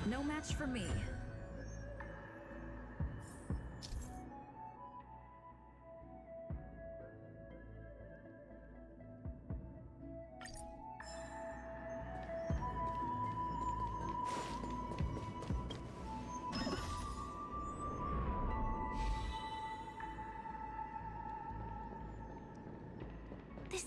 No match for me. This...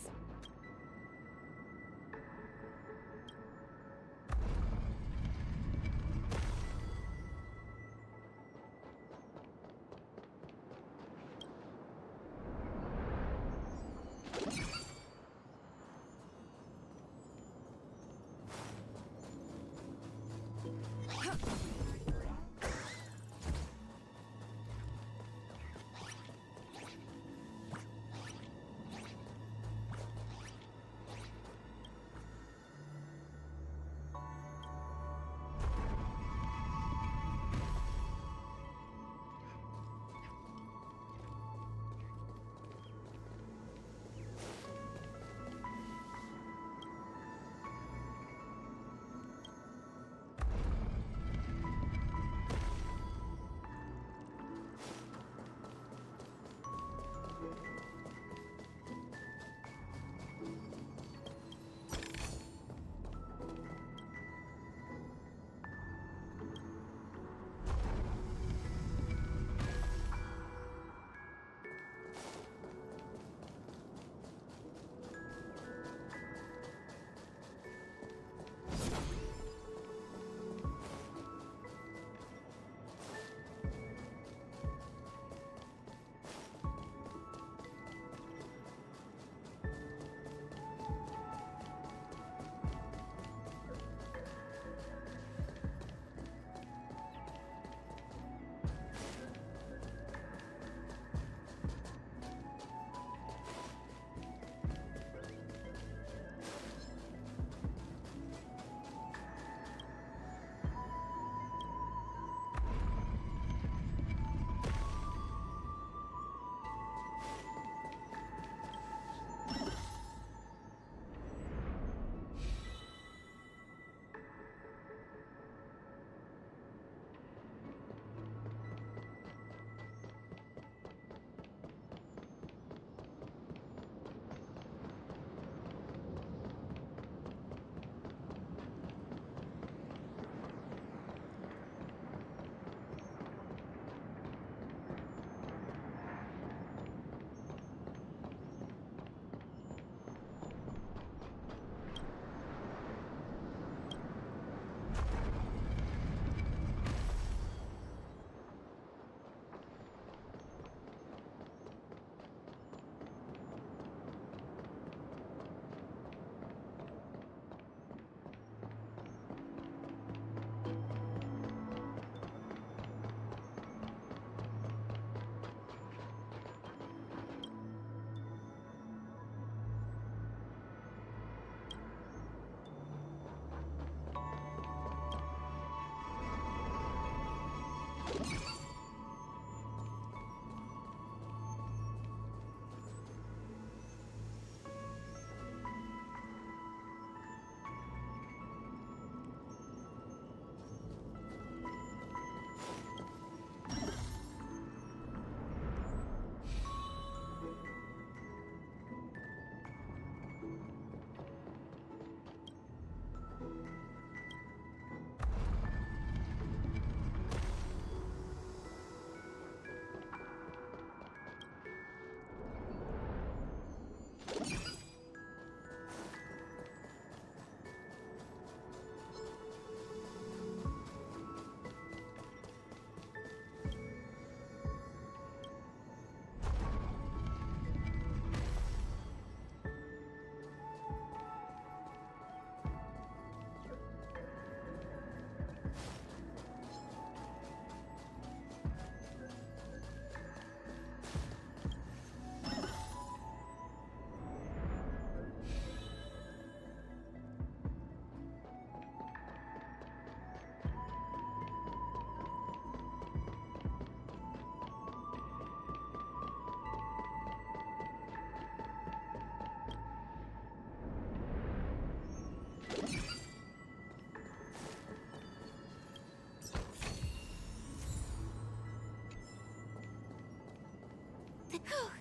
Whew.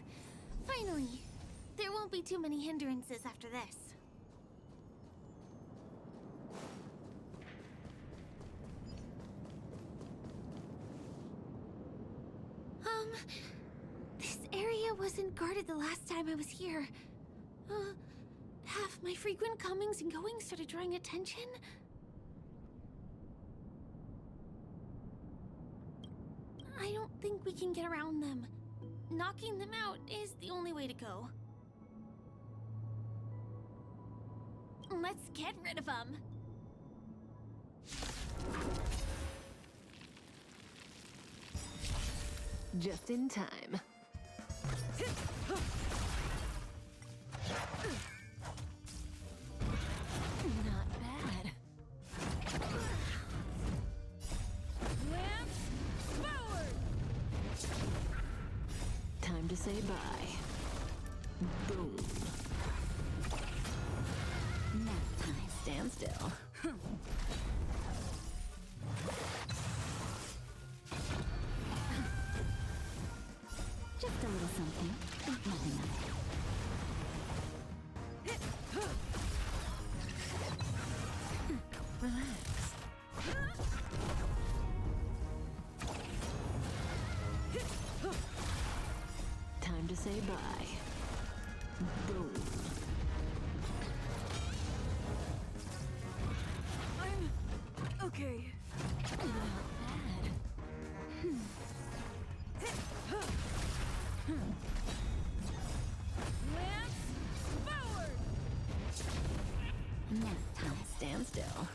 Finally. There won't be too many hindrances after this. This area wasn't guarded the last time I was here. Have my frequent comings and goings started drawing attention? I don't think we can get around them. Knocking them out is the only way to go. Let's get rid of them. Just in time. Not bad. Lance forward! Time to say bye. Boom. Nap time. Stand still. Just a little something. Think nothing of it. Relax. Time to say bye. Boom. I'm okay. Not bad. Lance forward! Nap time. Stand still.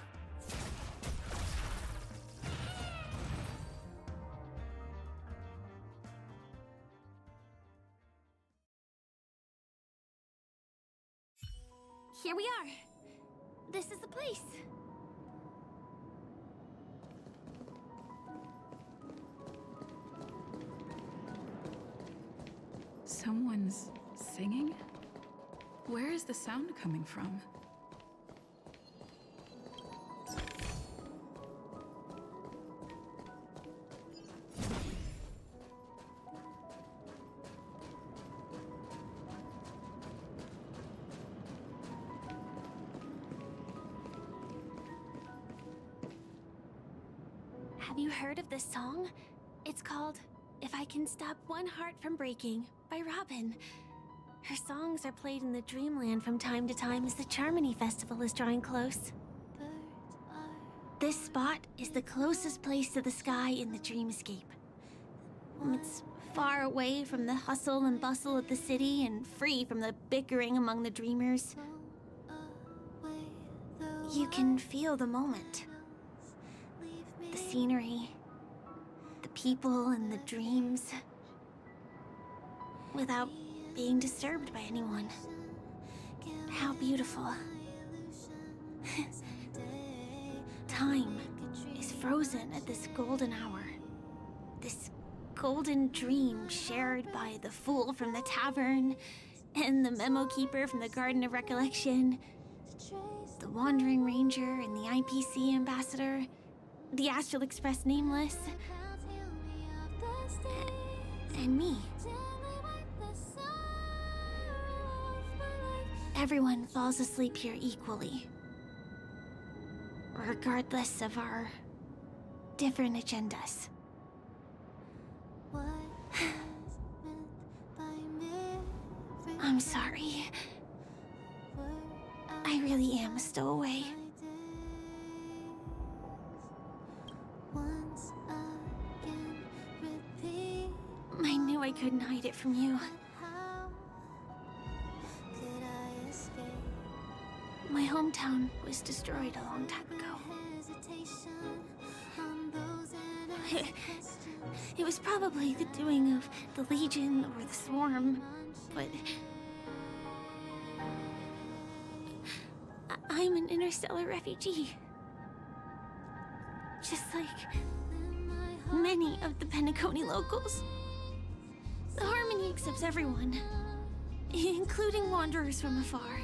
Here we are. This is the place. Someone's singing? Where is the sound coming from? Have you heard of this song? It's called If I Can Stop One Heart from Breaking by Robin. Her songs are played in the Dreamland from time to time as the Charmony Festival is drawing close. This spot is the closest place to the sky in the dreamscape. It's far away from the hustle and bustle of the city and free from the bickering among the dreamers. You can feel the moment. The scenery, the people and the dreams, without being disturbed by anyone. How beautiful. Time is frozen at this golden hour. This golden dream shared by the fool from the tavern and the memo keeper from the Garden of Recollection, the Wandering Ranger and the IPC ambassador, the Astral Express Nameless, and me. Everyone falls asleep here equally, regardless of our different agendas. I'm sorry. I really am a stowaway. I knew I couldn't hide it from you. My hometown was destroyed a long time ago. It was probably the doing of the Legion or the Swarm, but I'm an interstellar refugee. Just like many of the Penacony locals. The Harmony accepts everyone, including wanderers from afar.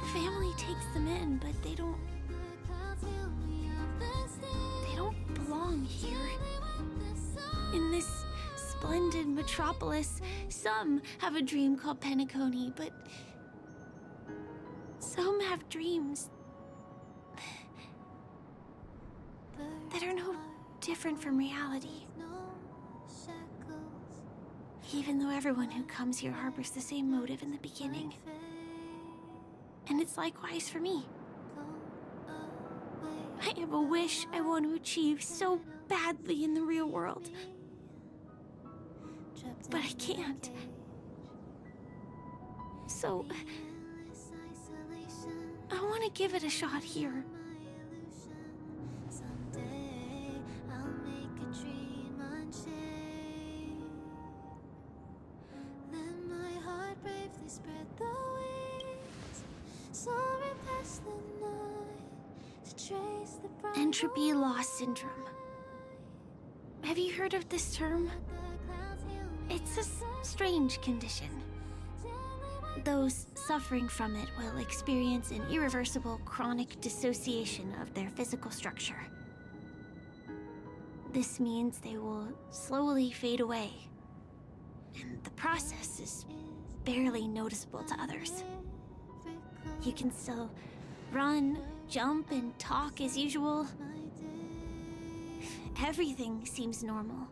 The family takes them in, but they don't belong here. In this splendid metropolis. Some have a dream called Penacony, but some have dreams that are no different from reality. Even though everyone who comes here harbors the same motive in the beginning. And it's likewise for me. I have a wish I want to achieve so badly in the real world. But I can't. So, I want to give it a shot here. Spread the wings, soaring past the night to trace the bright Entropy loss syndrome. Have you heard of this term? It's a strange condition. Those suffering from it will experience an irreversible chronic dissociation of their physical structure. This means they will slowly fade away, and the process is barely noticeable to others. You can still run, jump, and talk as usual. Everything seems normal.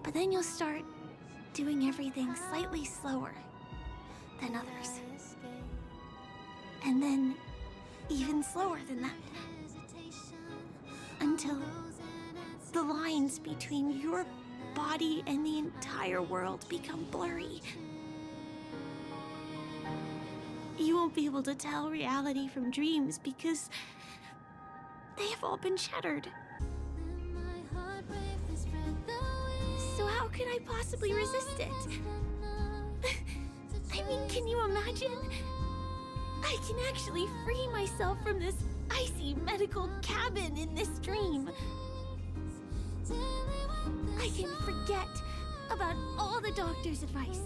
But then you'll start doing everything slightly slower than others. And then even slower than that. Until the lines between your body and the entire world become blurry. You won't be able to tell reality from dreams because they have all been shattered. So how can I possibly resist it? I mean, can you imagine? I can actually free myself from this icy medical cabin in this dream. I can forget about all the doctor's advice.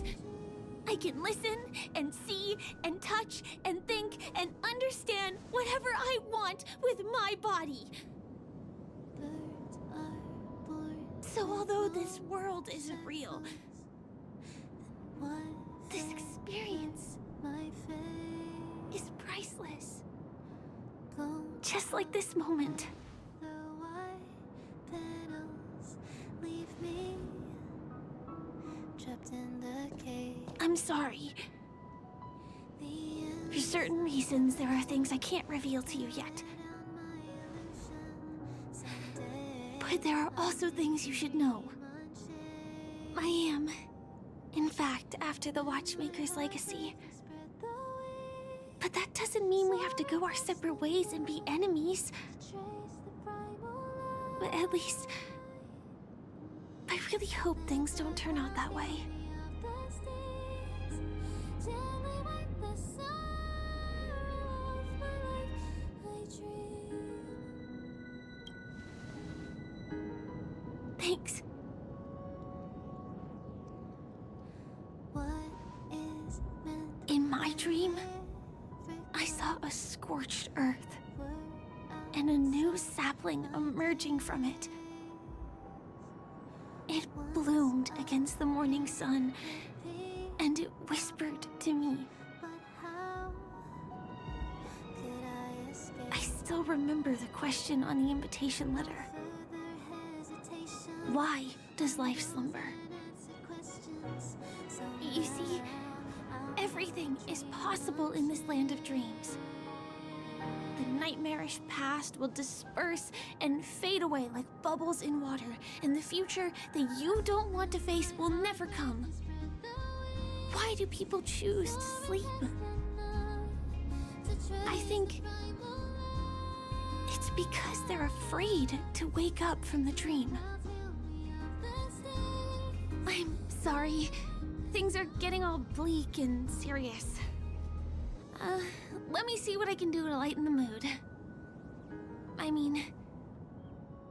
I can listen and see and touch and think and understand whatever I want with my body. So although this world isn't real, this experience is priceless. Just like this moment. I'm sorry. For certain reasons, there are things I can't reveal to you yet. But there are also things you should know. I am, in fact, after the Watchmaker's legacy. But that doesn't mean we have to go our separate ways and be enemies. But at least, I really hope things don't turn out that way. Thanks. In my dream, I saw a scorched earth and a new sapling emerging from it. It bloomed against the morning sun, and it whispered to me. I still remember the question on the invitation letter. Why does life slumber? You see, everything is possible in this land of dreams. The nightmarish past will disperse and fade away like bubbles in water, and the future that you don't want to face will never come. Why do people choose to sleep? I think it's because they're afraid to wake up from the dream. I'm sorry. Things are getting all bleak and serious. Let me see what I can do to lighten the mood. I mean,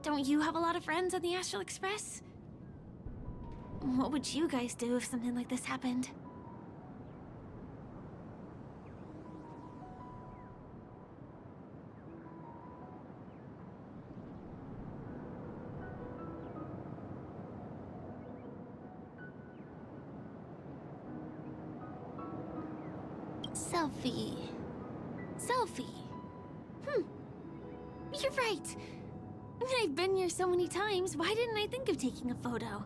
don't you have a lot of friends on the Astral Express? What would you guys do if something like this happened? Selfie. Selfie. You're right. I mean, I've been here so many times. Why didn't I think of taking a photo?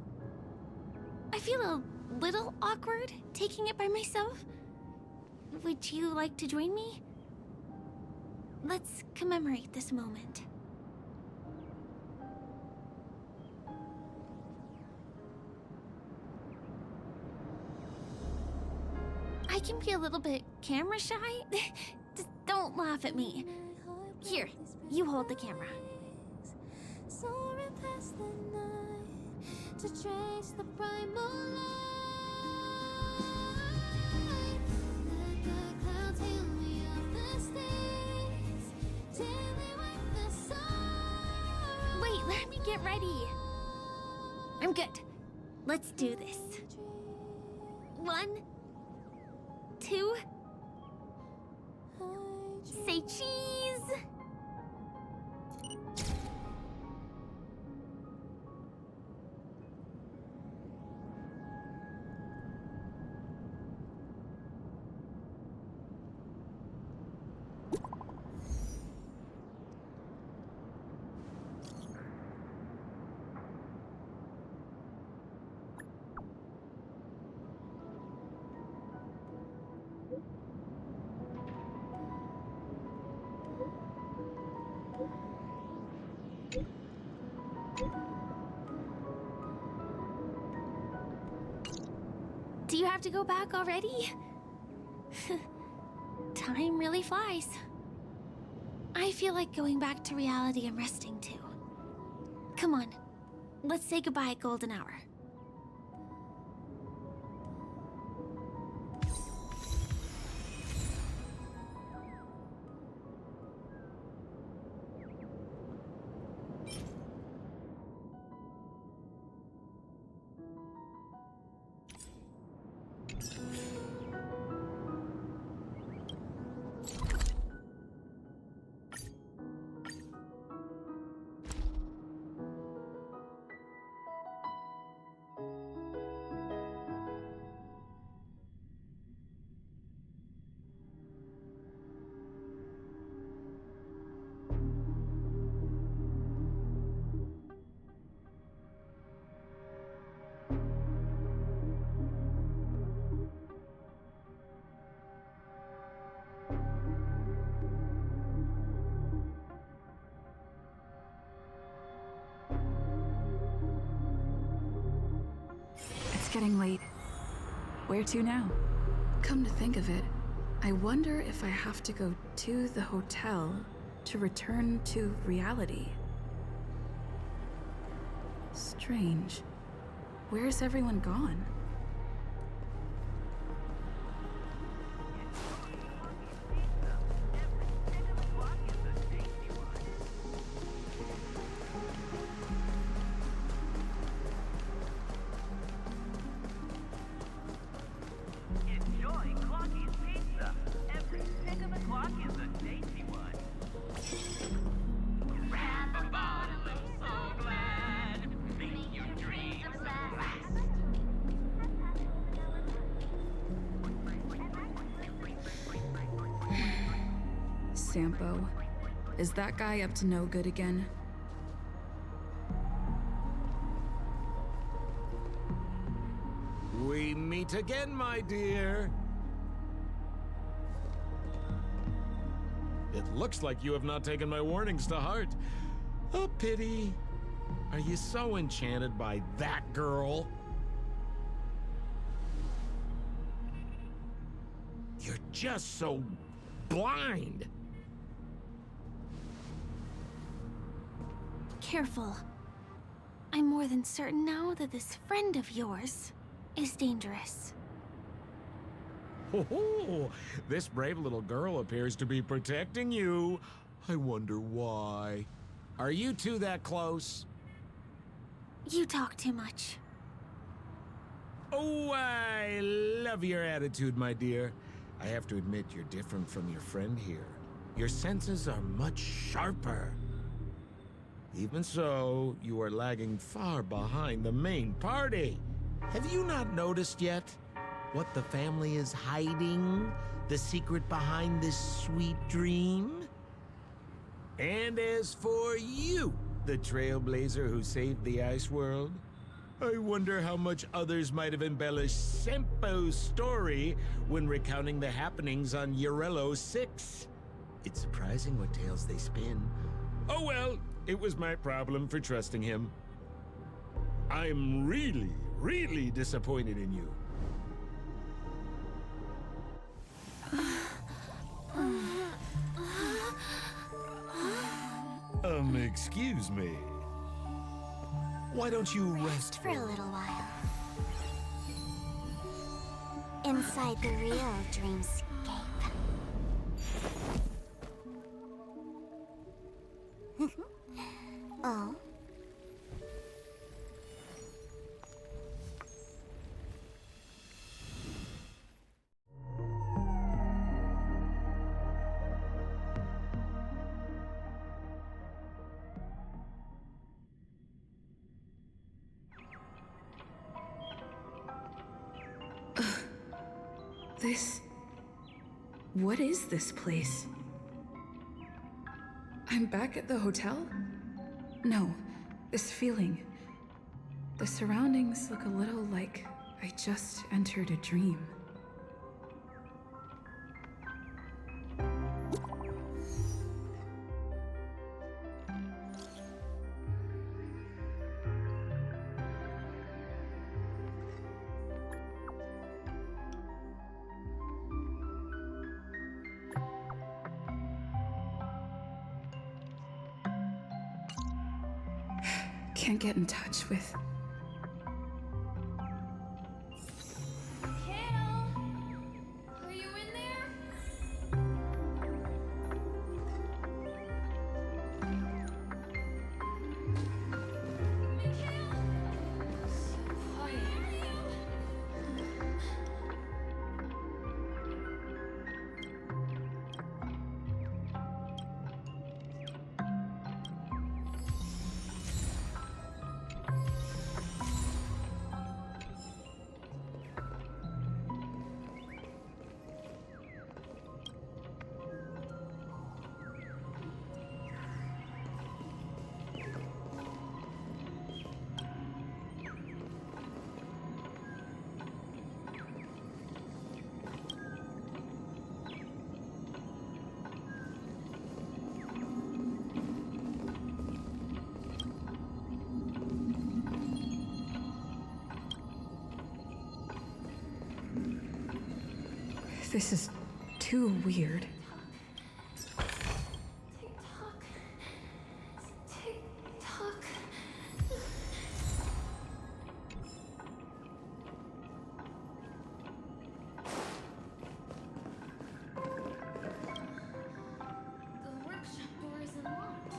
I feel a little awkward taking it by myself. Would you like to join me? Let's commemorate this moment. I can be a little bit camera shy. Just don't laugh at me. Here, you hold the camera. Soaring past the night to trace the primal light. Let the clouds heal me of the stains till they wipe the sorrow. Wait, let me get ready. I'm good. Let's do this. 1, 2, say cheese. Do you have to go back already? Time really flies. I feel like going back to reality and resting too. Come on, let's say goodbye at golden hour. It's getting late. Where to now? Come to think of it, I wonder if I have to go to the hotel to return to reality. Strange. Where's everyone gone? Sampo. Is that guy up to no good again? We meet again, my dear. It looks like you have not taken my warnings to heart. A pity. Are you so enchanted by that girl? You're just so blind. Careful. I'm more than certain now that this friend of yours is dangerous. Oh, this brave little girl appears to be protecting you. I wonder why. Are you two that close? You talk too much. Oh, I love your attitude, my dear. I have to admit you're different from your friend here. Your senses are much sharper. Even so, you are lagging far behind the main party. Have you not noticed yet? What the family is hiding? The secret behind this sweet dream? And as for you, the trailblazer who saved the ice world, I wonder how much others might have embellished Sempo's story when recounting the happenings on Eurello 6. It's surprising what tales they spin. Oh well, it was my problem for trusting him. I'm really, really disappointed in you. Excuse me. Why don't you rest For a little while. Inside the real dreamscape. Oh? What is this place? I'm back at the hotel? No, this feeling. The surroundings look a little like I just entered a dream. Can't get in touch with... Are you in there? This is too weird. Tick-tock. Tick-tock. The workshop door is unlocked.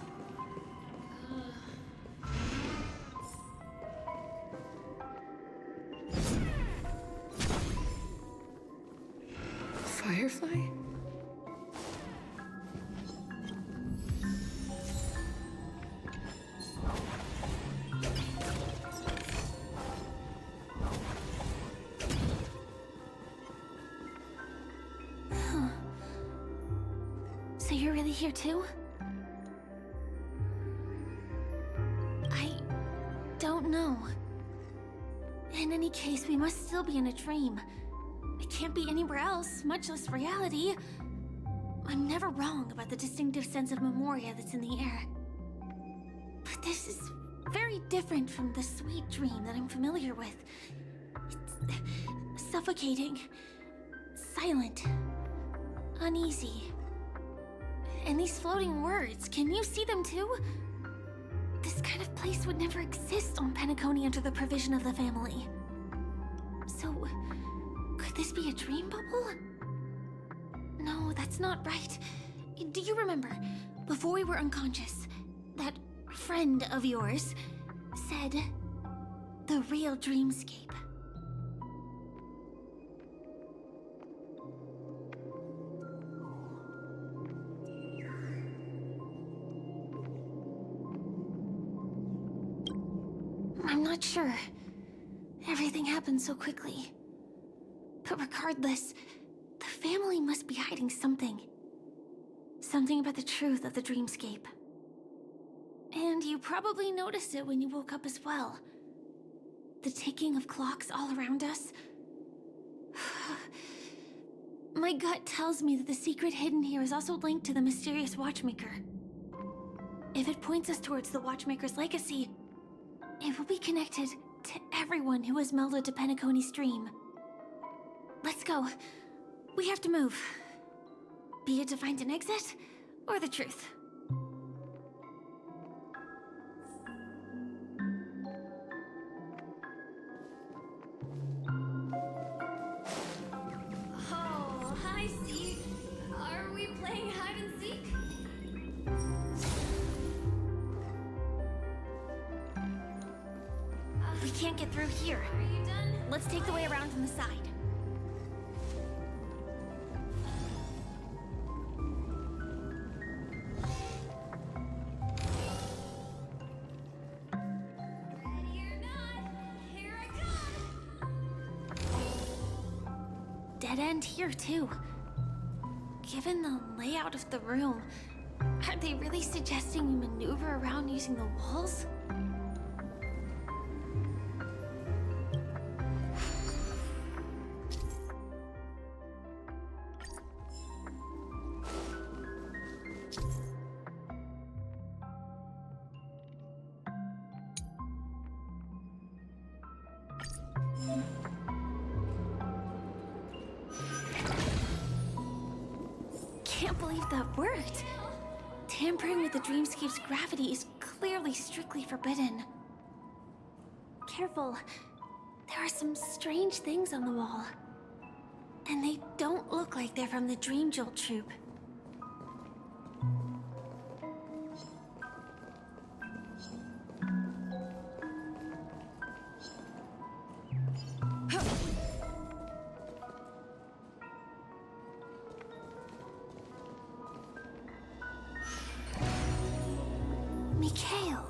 Firefly? So you're really here too? I don't know. In any case, we must still be in a dream. It can't be anywhere else, much less reality. I'm never wrong about the distinctive sense of memoria that's in the air. But this is very different from the sweet dream that I'm familiar with. It's suffocating, silent, uneasy. And these floating words, can you see them too? This kind of place would never exist on Penacony under the provision of the family. So, could this be a dream bubble? No, that's not right. Do you remember, before we were unconscious, that friend of yours said the real dreamscape? I'm not sure. Everything happened so quickly. But regardless, the family must be hiding something. Something about the truth of the dreamscape. And you probably noticed it when you woke up as well. The ticking of clocks all around us. My gut tells me that the secret hidden here is also linked to the mysterious Watchmaker. If it points us towards the Watchmaker's legacy, it will be connected to everyone who has melded to Penacony's dream. Let's go. We have to move. Be it to find an exit, or the truth. Oh, hi, Steve. Are we playing hide and seek? We can't get through here. Are you done? Let's take the way around from the side. Ready or not, here I come. Dead end here, too. Given the layout of the room, are they really suggesting we maneuver around using the walls? Can't believe that worked. Tampering with the dreamscape's gravity is clearly strictly forbidden. Careful. There are some strange things on the wall. And they don't look like they're from the Dream Jolt troupe. Mikhail.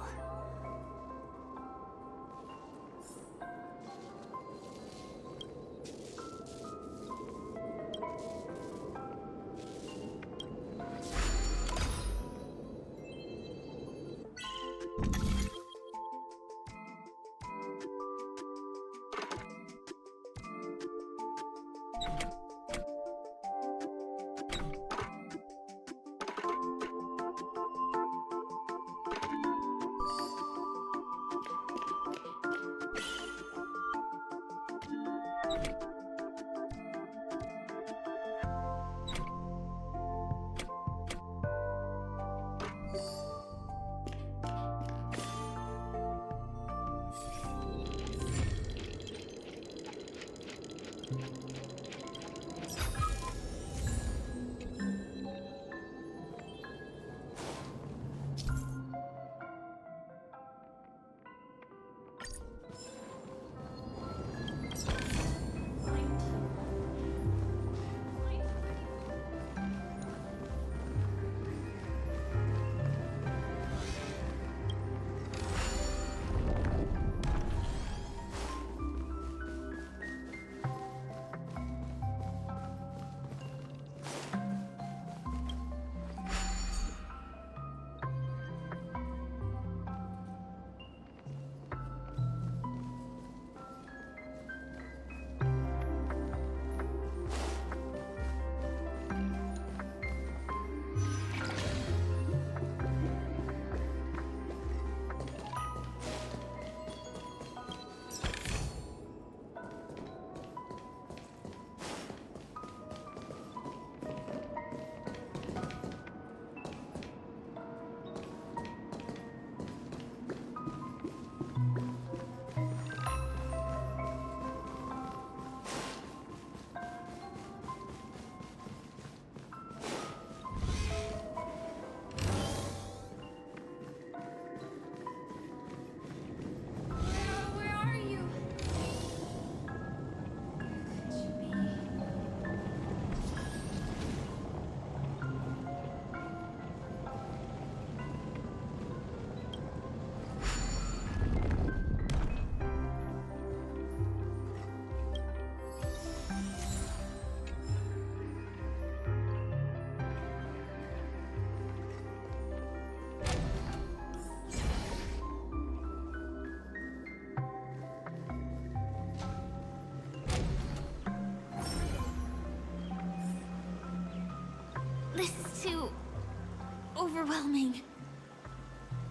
overwhelming.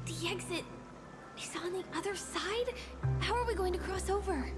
The exit is on the other side? How are we going to cross over?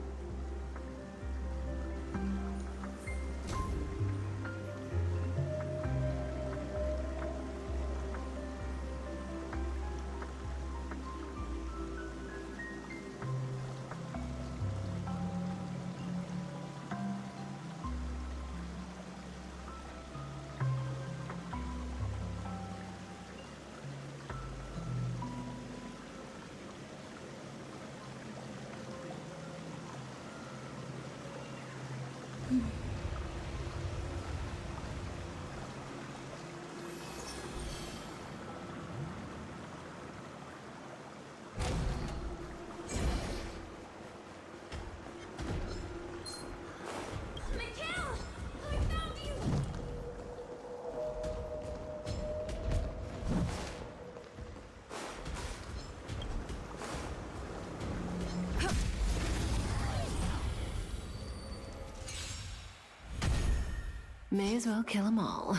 May as well kill them all.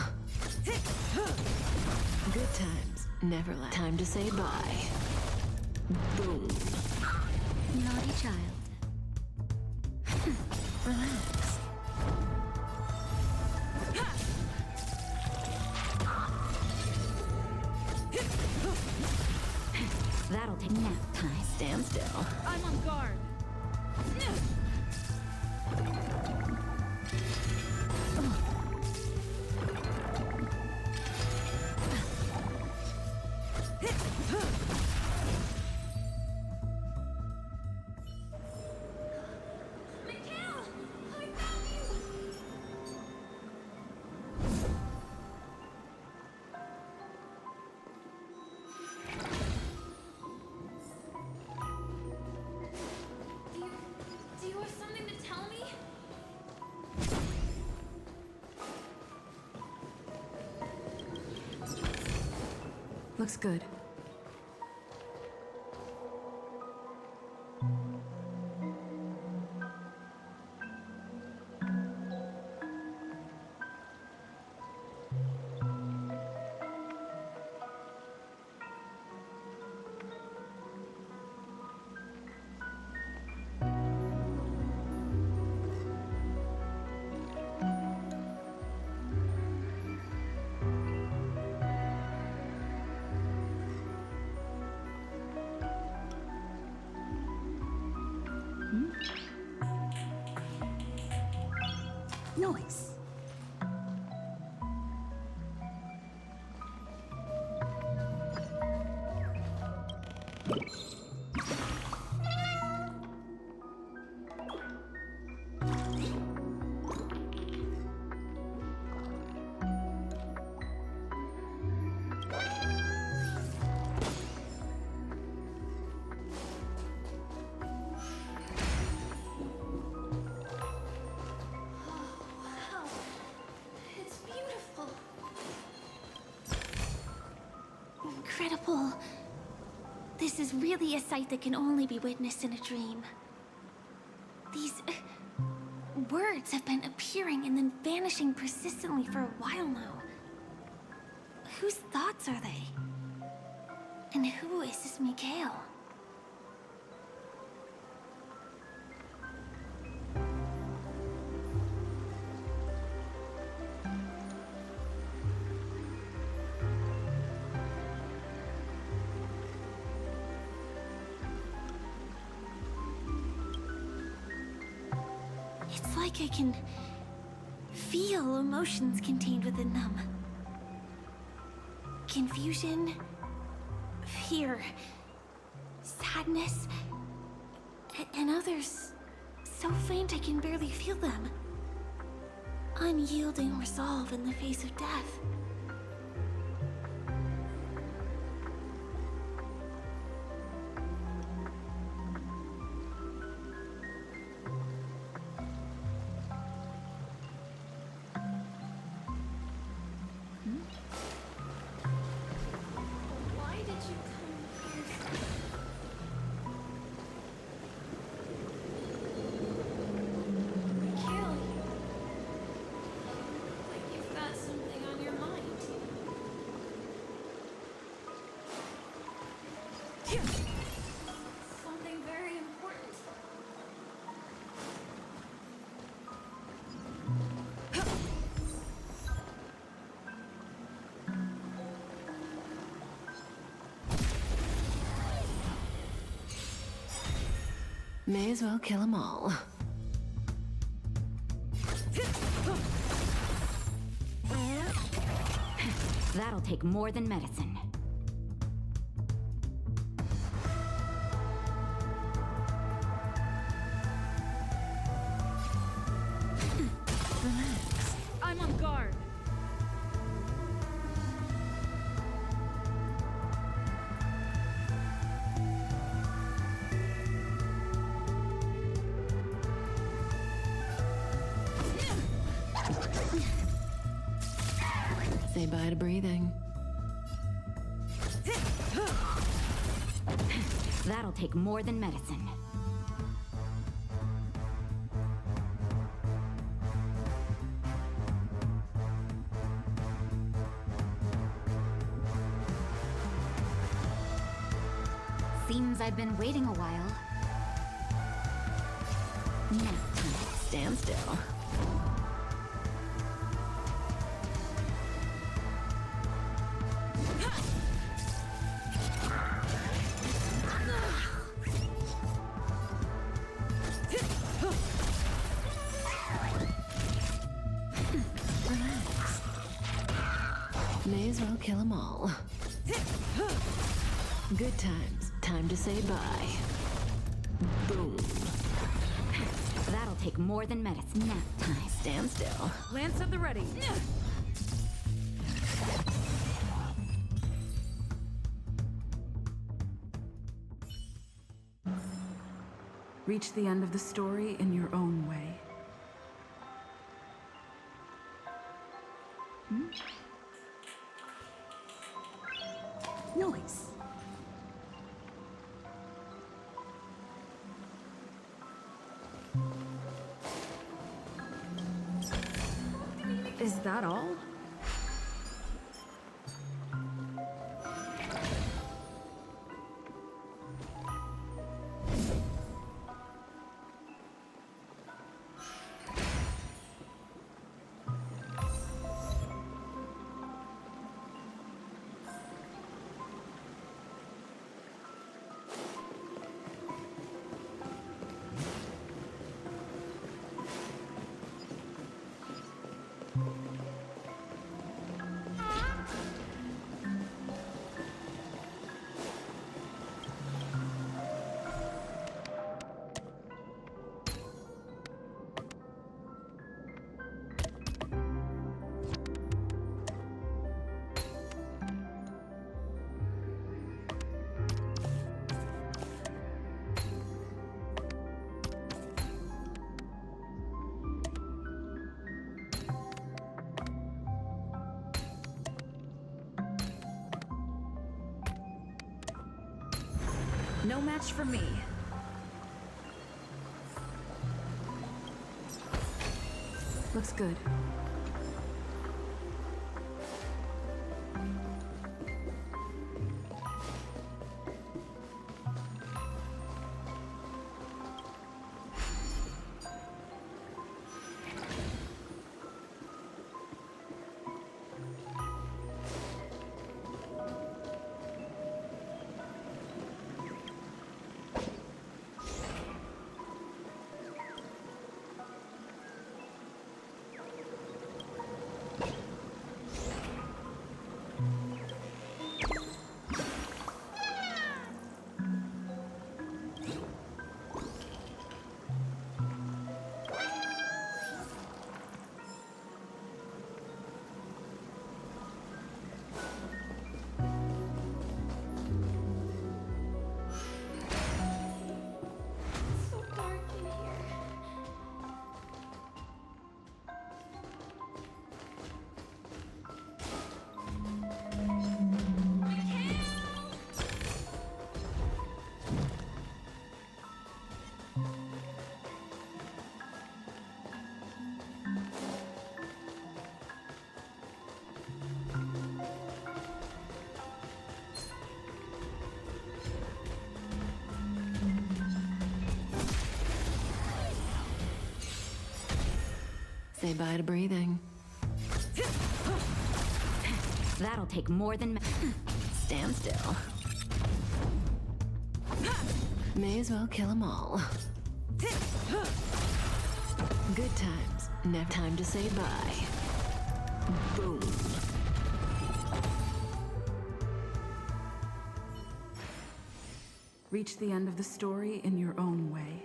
Good times, never last. Time to say bye. Boom. Naughty child. Relax. That'll take nap time. Stand still. I'm on guard. Do you have something to tell me? Looks good. Noise. Wow. It's beautiful. Incredible. This is really a sight that can only be witnessed in a dream. These words have been appearing and then vanishing persistently for a while now. Whose thoughts are they? And who is this Mikhail? It's like I can feel emotions contained within them. Confusion, fear, sadness, and others so faint I can barely feel them. Unyielding resolve in the face of death. Why did you come here? Mikhail, like you've got something on your mind. May as well kill them all. That'll take more than medicine. Relax. I'm on guard. Say bye to breathing. That'll take more than medicine. Seems I've been waiting a while. Now, Stand still. Relax. May as well kill them all. Good times. Time to say bye. Boom. that'll take more than medicine. Nap time. Stand still. Lance at the ready. Reach the end of the story in your own way. Noise. Is that all? No match for me. Looks good. So dark in here. Say bye to breathing. That'll take more than Stand still. May as well kill them all. Good times. Never time to say bye. Boom. Reach the end of the story in your own way.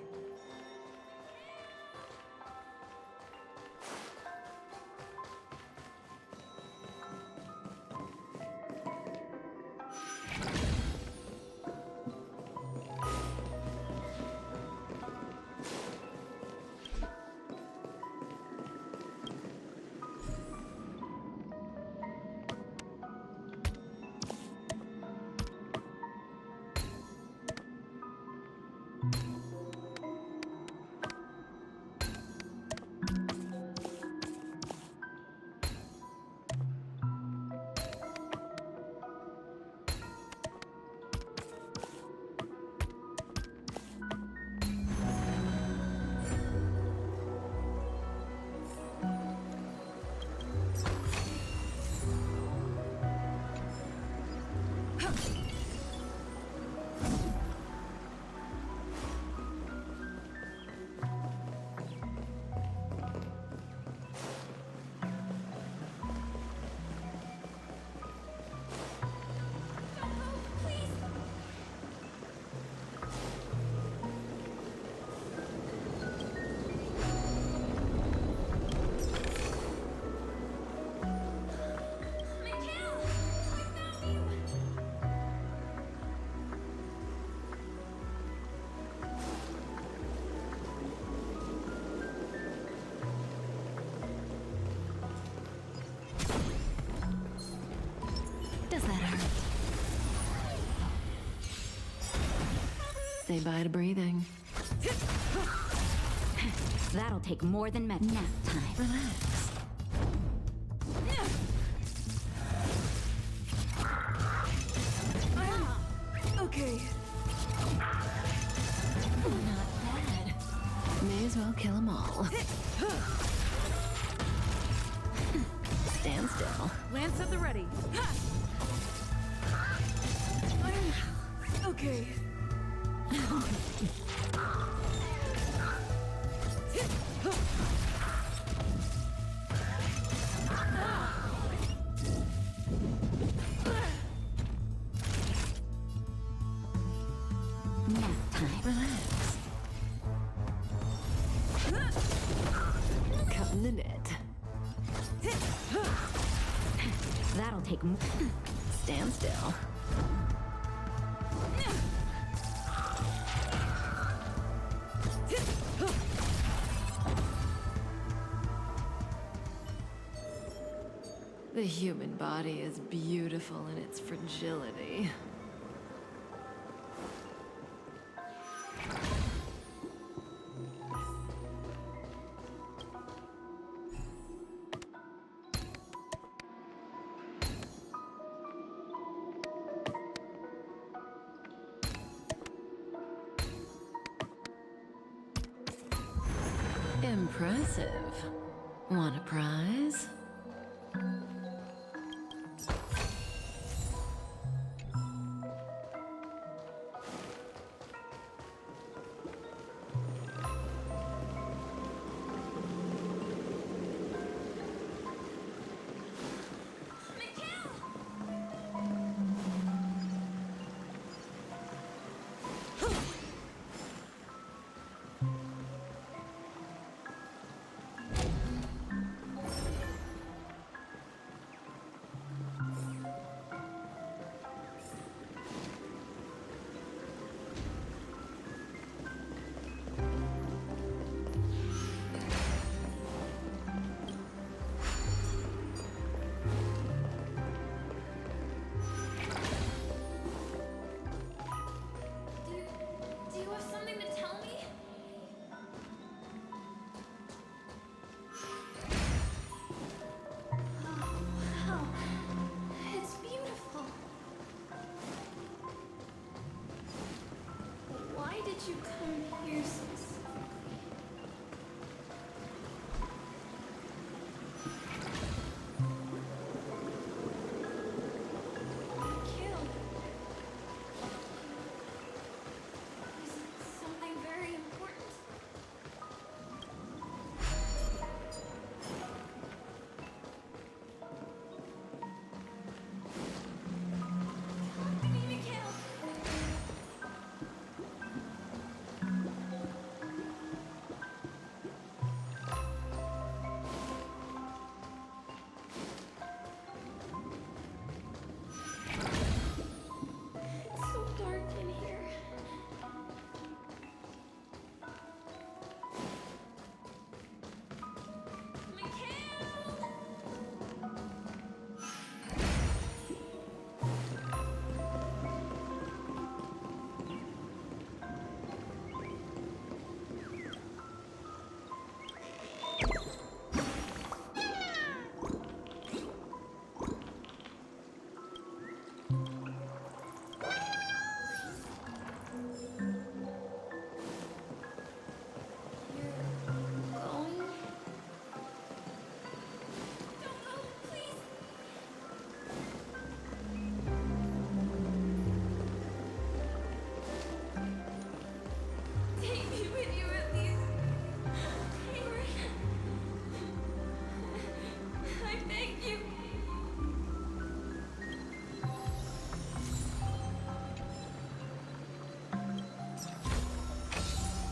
Does that hurt? Say bye to breathing. That'll take more than nap time. Relax. Okay. Not bad. May as well kill them all. Stand still. Lance at the ready. Okay. Nap time. Relax. Cut in the net. That'll take more. Stand still. The human body is beautiful in its fragility. Impressive. Want a prize? Do you have something to tell me?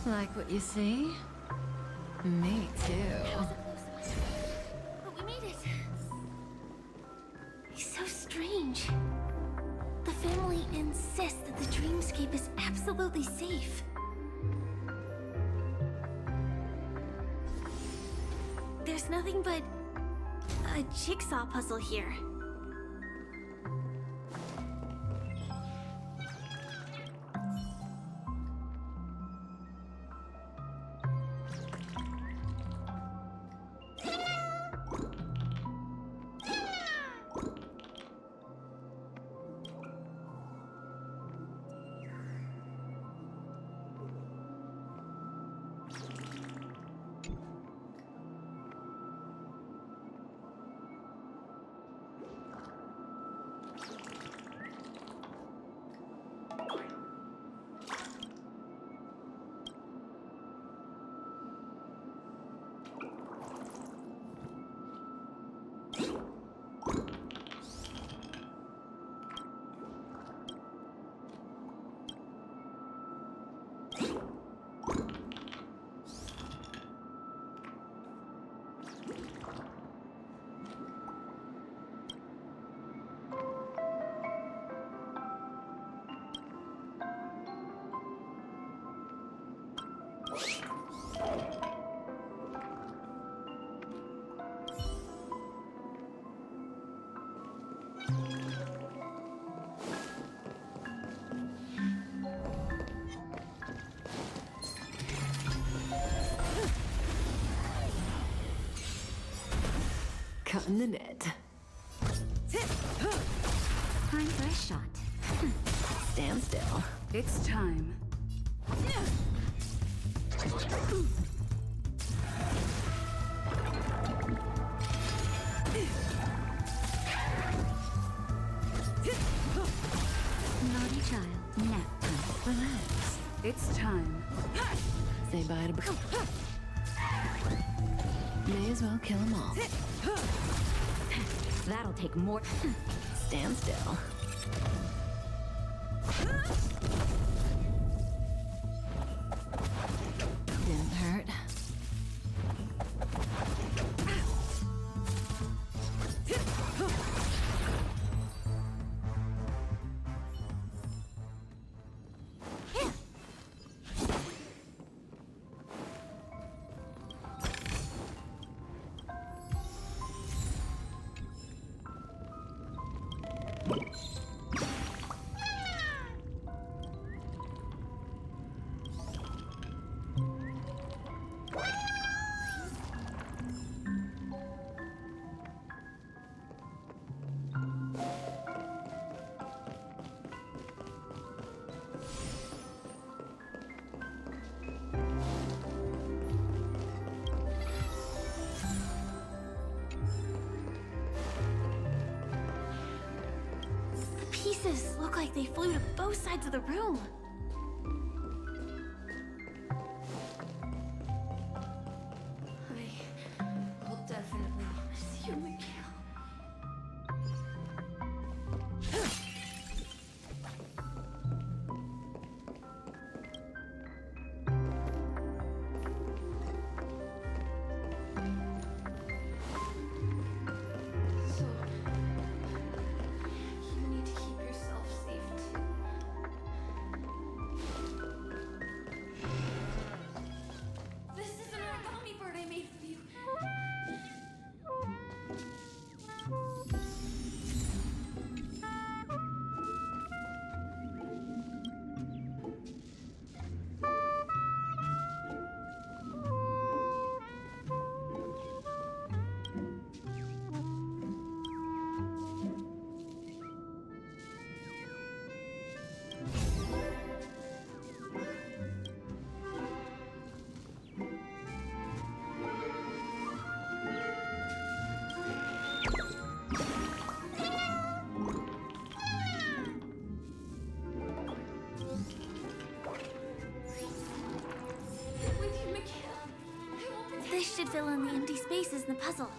Like what you see? Me too. But we made it. He's so strange. The family insists that the dreamscape is absolutely safe. There's nothing but a jigsaw puzzle here. Cutting the net. Time for a shot. Stand still. It's time. Naughty child. Nap time. Relax. It's time. Say bye to May as well kill them all. That'll take more. Stand still. Didn't hurt. Pieces look like they flew to both sides of the room. I will definitely miss you, Mikhail. So, you need to keep yourself safe too. This is an origami bird I made for you. With you, Mikhail. I will protect This should fill in the empty spaces in the puzzle.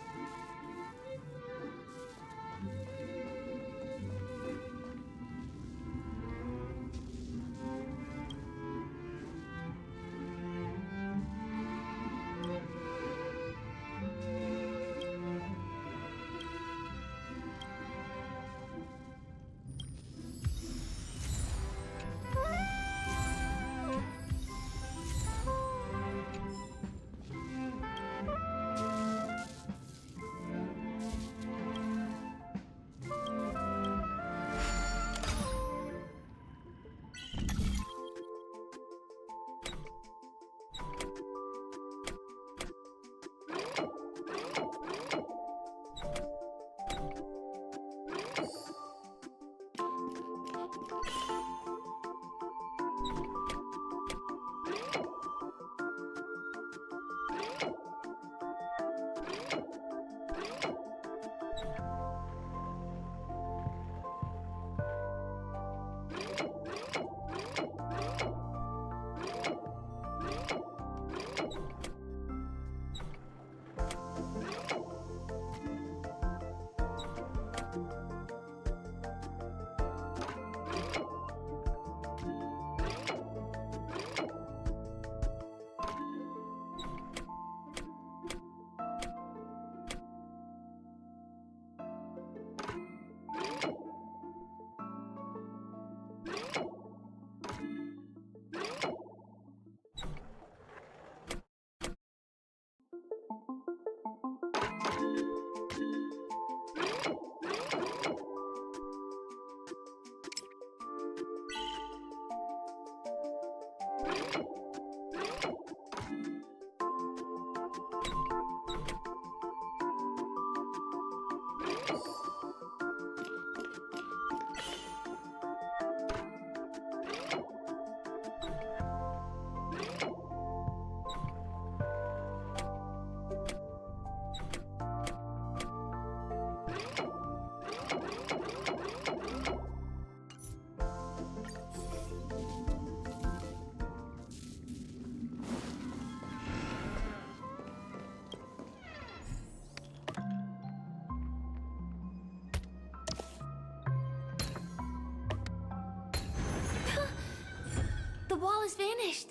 almost vanished.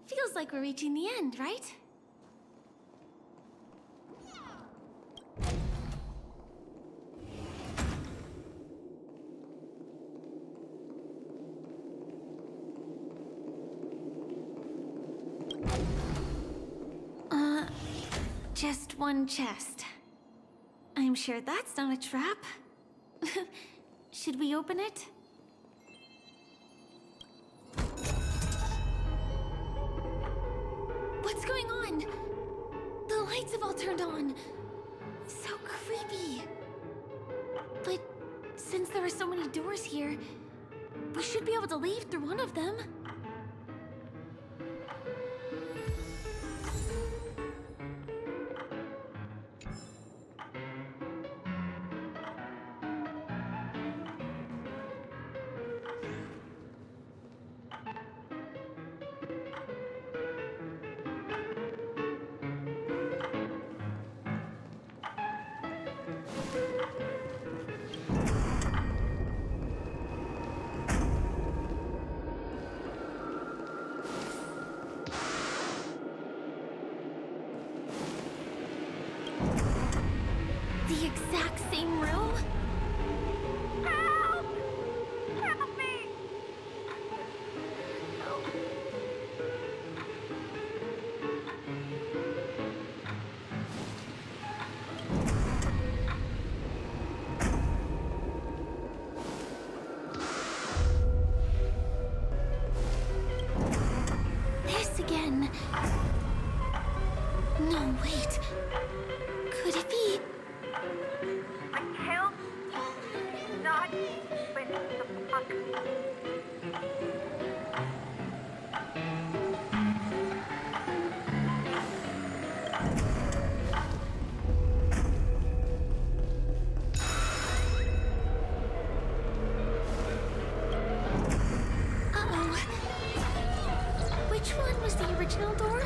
Feels like we're reaching the end, right? Just one chest. I'm sure that's not a trap. Should we open it? What's going on? The lights have all turned on. So creepy. But since there are so many doors here, we should be able to leave through one of them. The exact same room? Help! Help me! This again. No, wait. Could it be? Which one was the original door?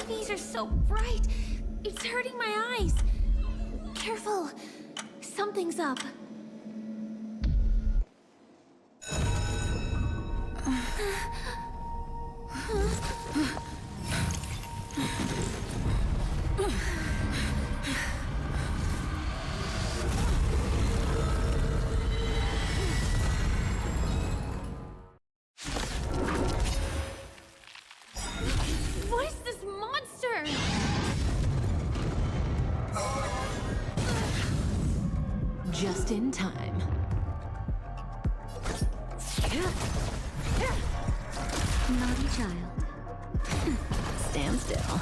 These are so bright. It's hurting my eyes. Careful. Something's up. What is this monster? Just in time. Naughty child. Stand still.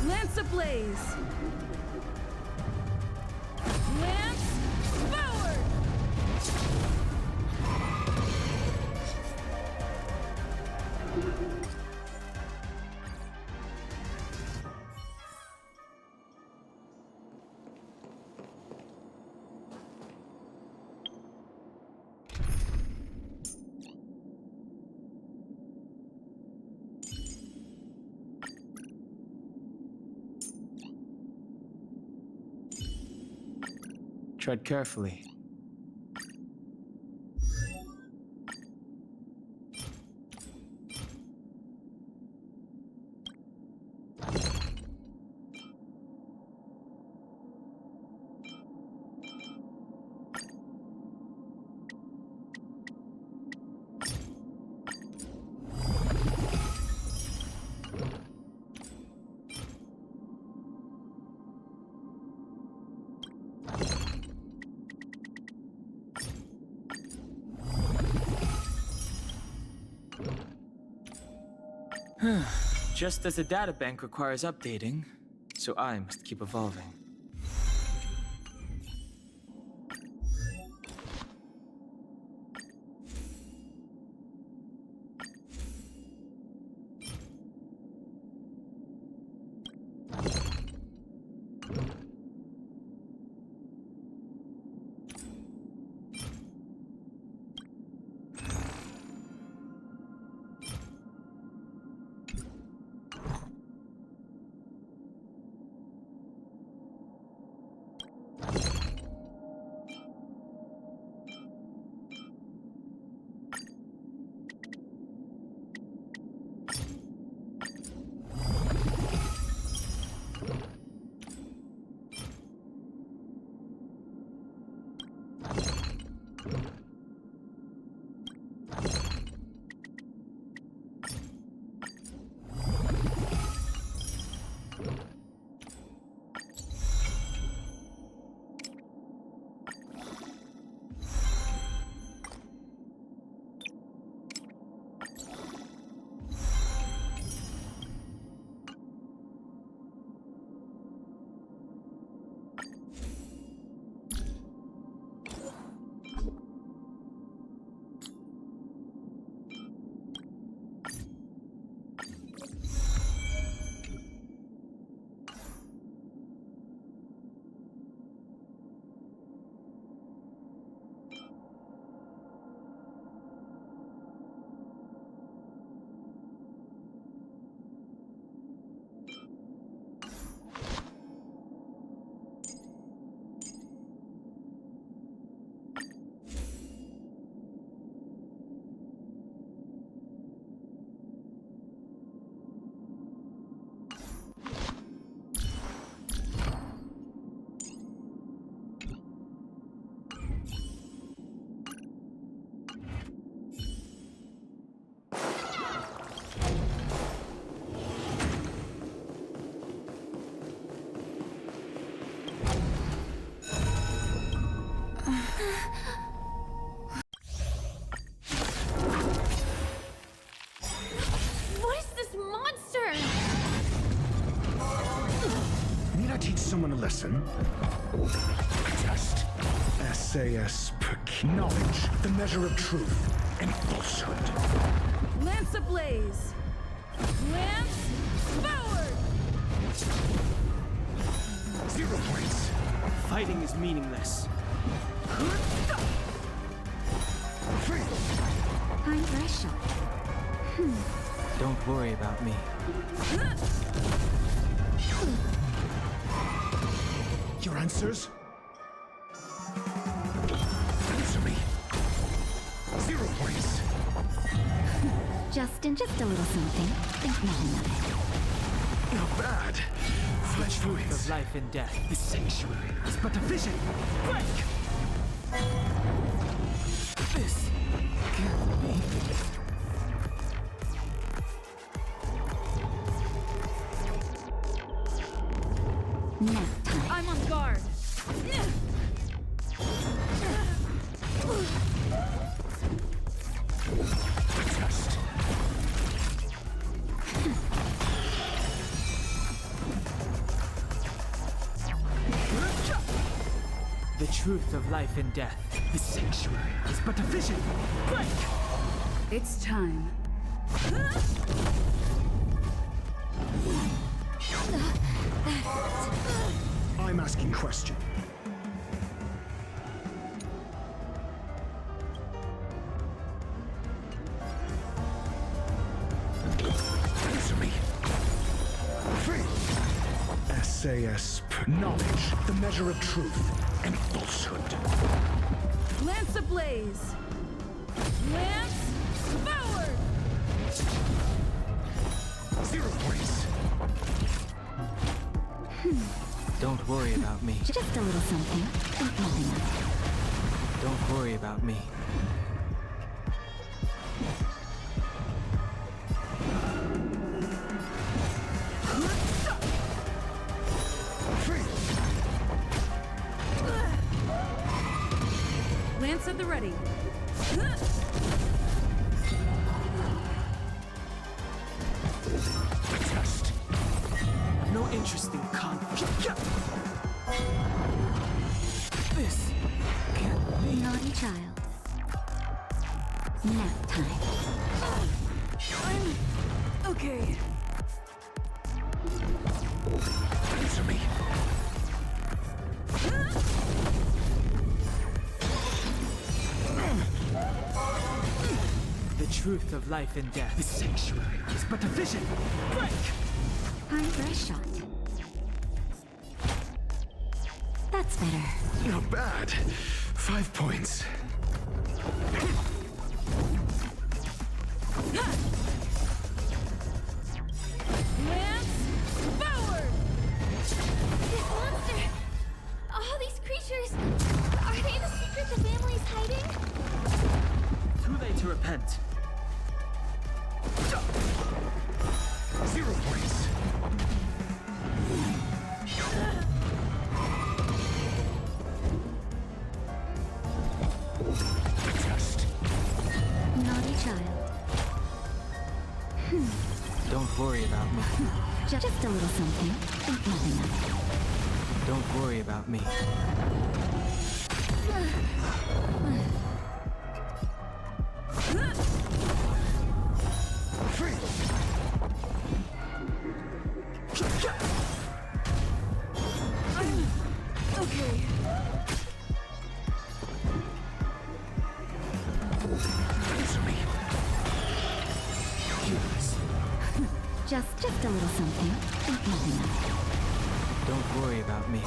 Lance ablaze! Lance forward! Tread carefully. Just as the databank requires updating, so I must keep evolving. What is this monster? Need I teach someone a lesson? Test. SAS knowledge, the measure of truth and falsehood. Lance ablaze! Lance forward! 0 points. Fighting is meaningless. Free. Time for a shot. Don't worry about me. Your answers? Answer me. 0 points. Just a little something. Think nothing of it. Not bad. 5 points. Of life and death. The sanctuary is but a vision. Break! This can't be. Nap time. I'm on guard! Test. The truth of life and death. The sanctuary is but a vision. Break! It's time. I'm asking question. Answer me. Free. SAS knowledge, the measure of truth and falsehood. Lance ablaze! Lance forward! 0 points. Don't worry about me. Just a little something. Think nothing of it. Don't worry about me. Free. Lance at the ready. Test. No interest in conflict. This can't be. Naughty child. Nap time. I'm okay. Answer me. The truth of life and death. The sanctuary is but a vision. Break! Time for a shot. That's better. Not bad. 5 points. Lance forward! This monster! All these creatures! Are they the secret the family's hiding? Too late to repent. 0 points. Test. Naughty child. Don't worry about me. Just a little something. Think nothing of it. Don't worry about me. Free. I'm okay. Answer me. Just a little something. Think nothing of it. Don't worry about me.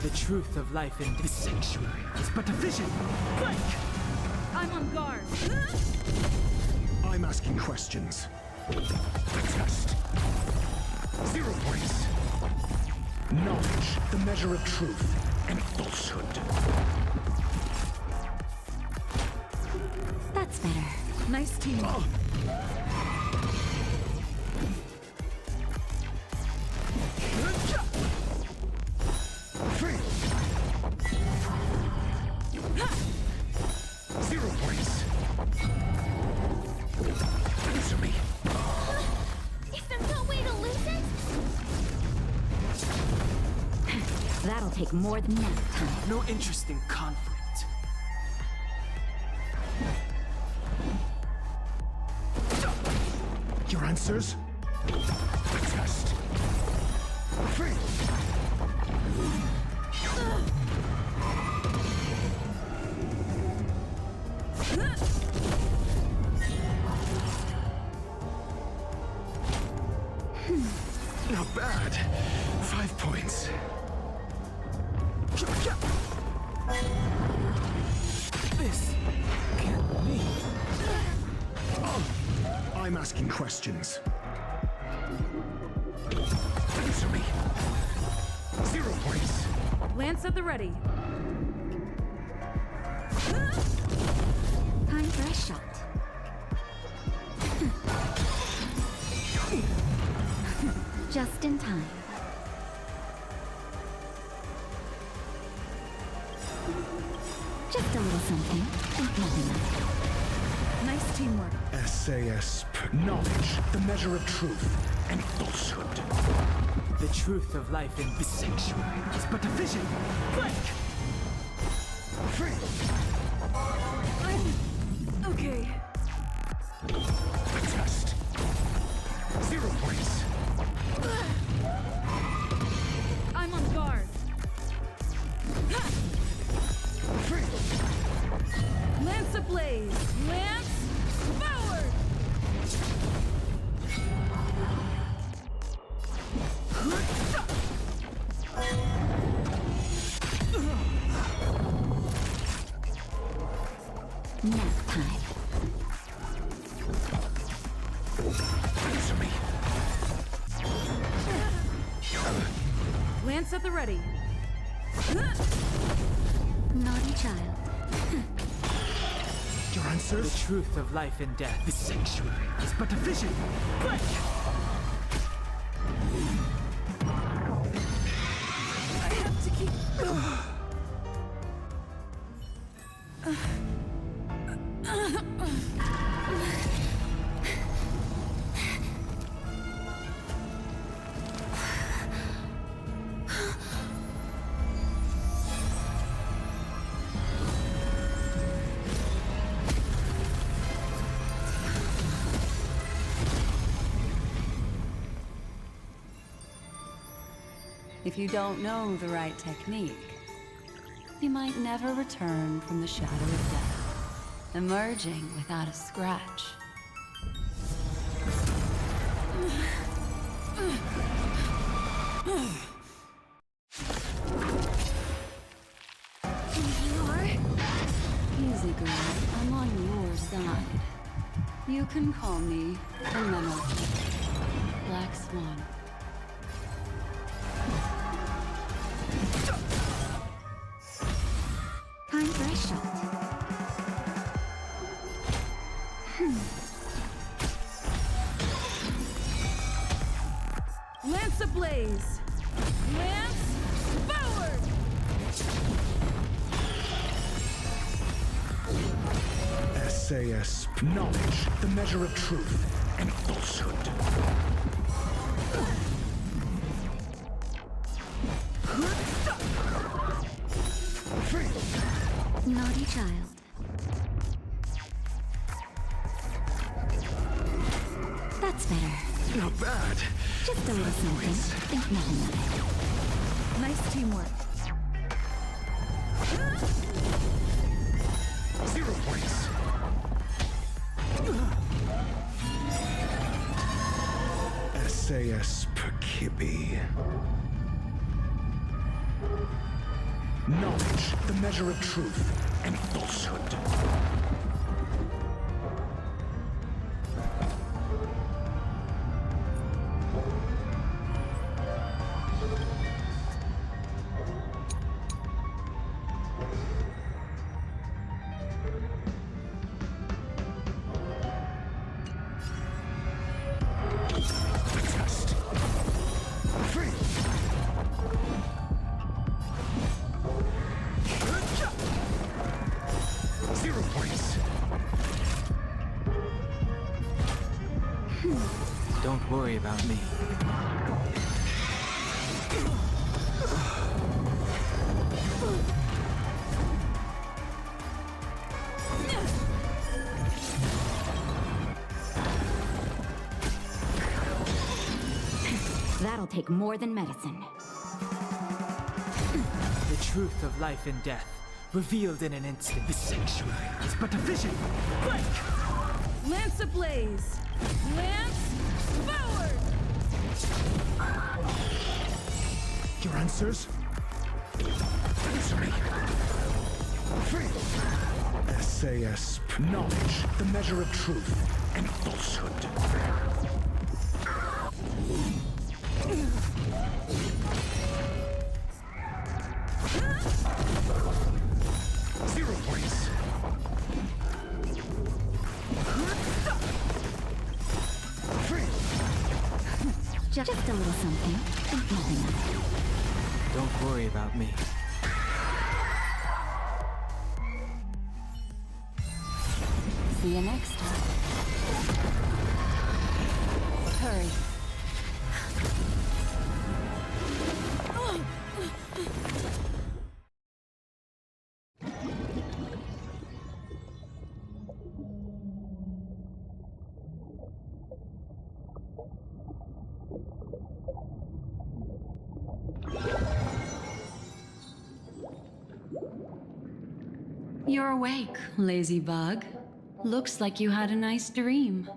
The truth of life and The sanctuary is but a vision. Break! I'm on guard. I'm asking questions. Test. 0 points. Knowledge, the measure of truth and falsehood. That's better. Nice team. That'll take more than nap time. No interest in conflict. Your answers? A test. Free! Not bad. 5 points. This can't be. I'm asking questions. Answer me. 0 points. Lance at the ready. Time for a shot. Just in time. Just a little something. Think nothing of it. Nice teamwork. SAS. Knowledge, the measure of truth and falsehood. The truth of life in this sanctuary is but a vision. Blank! Free! Okay. A test. 0 points. I'm on guard. Free! Lance ablaze. Lance forward. Nap time. Answer me. Lance at the ready. Naughty child. Your The answers? truth of life and death. This sanctuary is but a vision. Blank! I have to keep. If you don't know the right technique, you might never return from the shadow of death, emerging without a scratch. Easy, girl. I'm on your side. You can call me the Memo. Black Swan. Time for a shot. Lance ablaze. Lance forward. SAS. Knowledge, the measure of truth and falsehood. Free! Naughty child. That's better. Not bad. Just a little something. Think nothing of it. Nice teamwork. 0 points. SAS Perkibi. Knowledge, the measure of truth and falsehood. Test. Free. 0 points. Don't worry about me. That'll take more than medicine. The truth of life and death, revealed in an instant. The sanctuary is but a vision. Break! Lance ablaze! Lance forward! Your answers? Answer me. Free. SAS knowledge, the measure of truth and falsehood. 0 points. Free. Just a little something. Think nothing of it. Don't worry about me. See you next time. Hurry. You're awake, lazy bug. Looks like you had a nice dream.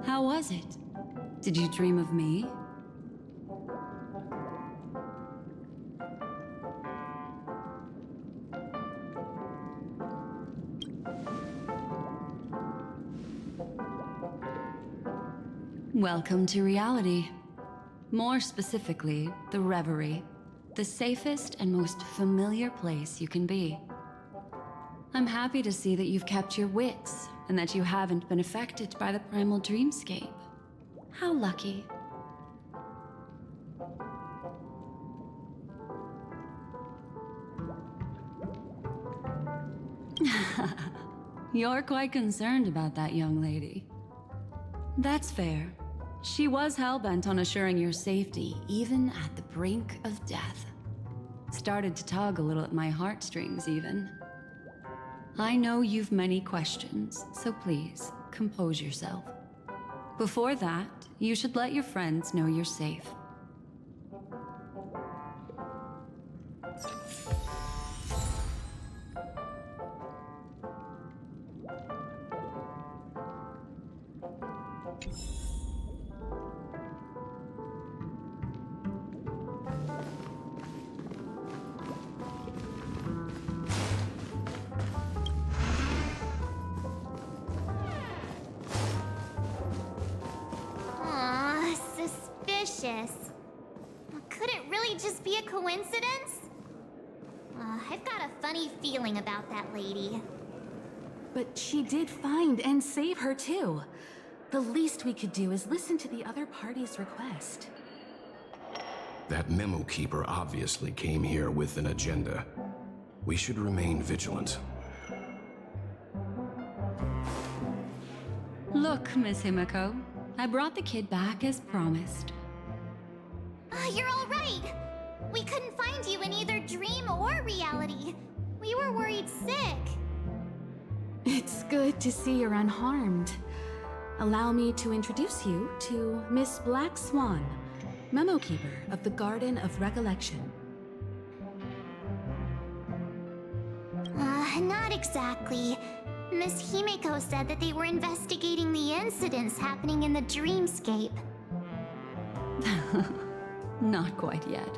How was it? Did you dream of me? Welcome to reality. More specifically, the Reverie. The safest and most familiar place you can be. I'm happy to see that you've kept your wits, and that you haven't been affected by the primal dreamscape. How lucky. You're quite concerned about that young lady. That's fair. She was hell-bent on assuring your safety, even at the brink of death. Started to tug a little at my heartstrings, even. I know you've many questions, so please, compose yourself. Before that, you should let your friends know you're safe. Aw, suspicious. Could it really just be a coincidence? I've got a funny feeling about that lady. But she did find and save her too. The least we could do is listen to the other party's request. That memo keeper obviously came here with an agenda. We should remain vigilant. Look, Miss Himiko, I brought the kid back as promised. You're all right. We couldn't find you in either dream or reality. We were worried sick. It's good to see you're unharmed. Allow me to introduce you to Miss Black Swan, memo keeper of the Garden of Recollection. Not exactly. Miss Himiko said that they were investigating the incidents happening in the dreamscape. Not quite yet.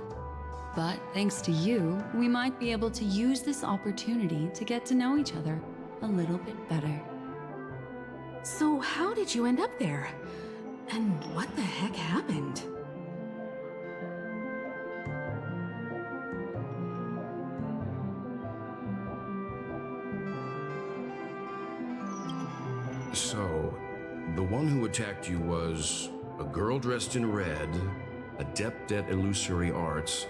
But thanks to you, we might be able to use this opportunity to get to know each other a little bit better. So how did you end up there? And what the heck happened? So, the one who attacked you was a girl dressed in red, adept at illusory arts,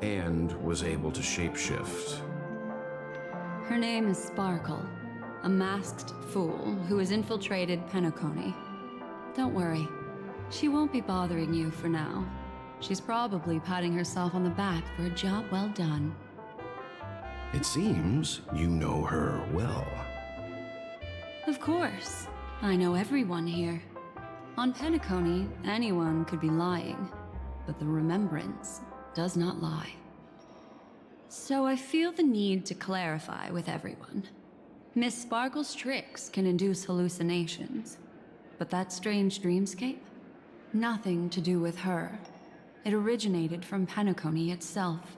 and was able to shapeshift. Her name is Sparkle, a masked fool who has infiltrated Penacony. Don't worry, she won't be bothering you for now. She's probably patting herself on the back for a job well done. It seems you know her well. Of course. I know everyone here. On Penacony, anyone could be lying, but the remembrance does not lie. So I feel the need to clarify with everyone. Miss Sparkle's tricks can induce hallucinations, but that strange dreamscape? Nothing to do with her. It originated from Penacony itself.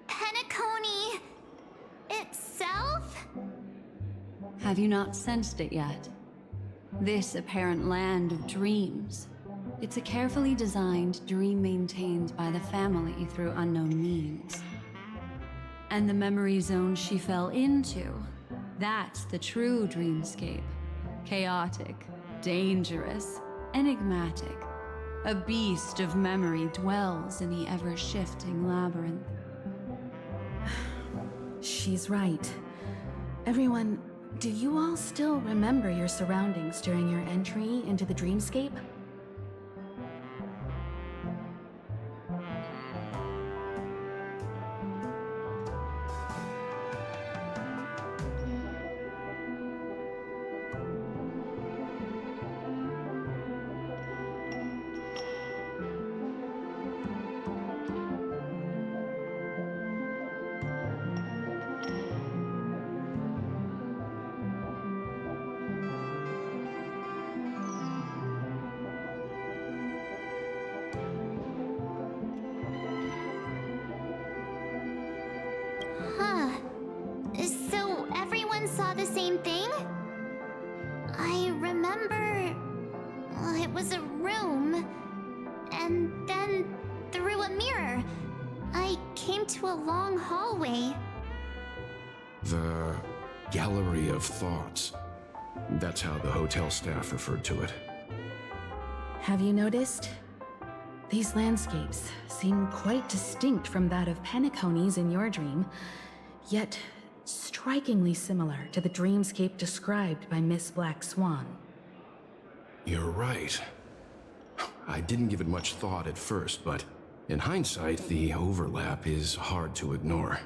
Penacony itself? Have you not sensed it yet? This apparent land of dreams. It's a carefully designed dream maintained by the family through unknown means. And the memory zone she fell into, that's the true dreamscape. Chaotic, dangerous, enigmatic. A beast of memory dwells in the ever-shifting labyrinth. She's right. Everyone, do you all still remember your surroundings during your entry into the dreamscape? Huh. So everyone saw the same thing? I remember... well, it was a room. And then, through a mirror, I came to a long hallway. The Gallery of Thoughts. That's how the hotel staff referred to it. Have you noticed? These landscapes seem quite distinct from that of Penacony's in your dream, yet strikingly similar to the dreamscape described by Miss Black Swan. You're right. I didn't give it much thought at first, but in hindsight, the overlap is hard to ignore.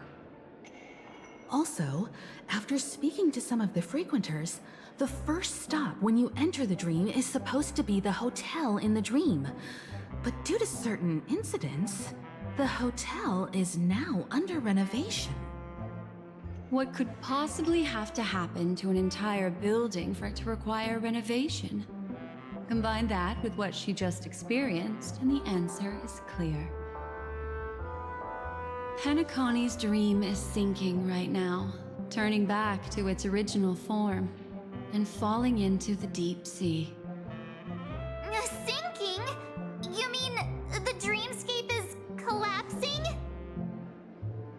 Also, after speaking to some of the frequenters, the first stop when you enter the dream is supposed to be the hotel in the dream. But due to certain incidents, the hotel is now under renovation. What could possibly have to happen to an entire building for it to require renovation? Combine that with what she just experienced, and the answer is clear. Penacony's dream is sinking right now, turning back to its original form, and falling into the deep sea. Sinking? You mean the dreamscape is collapsing?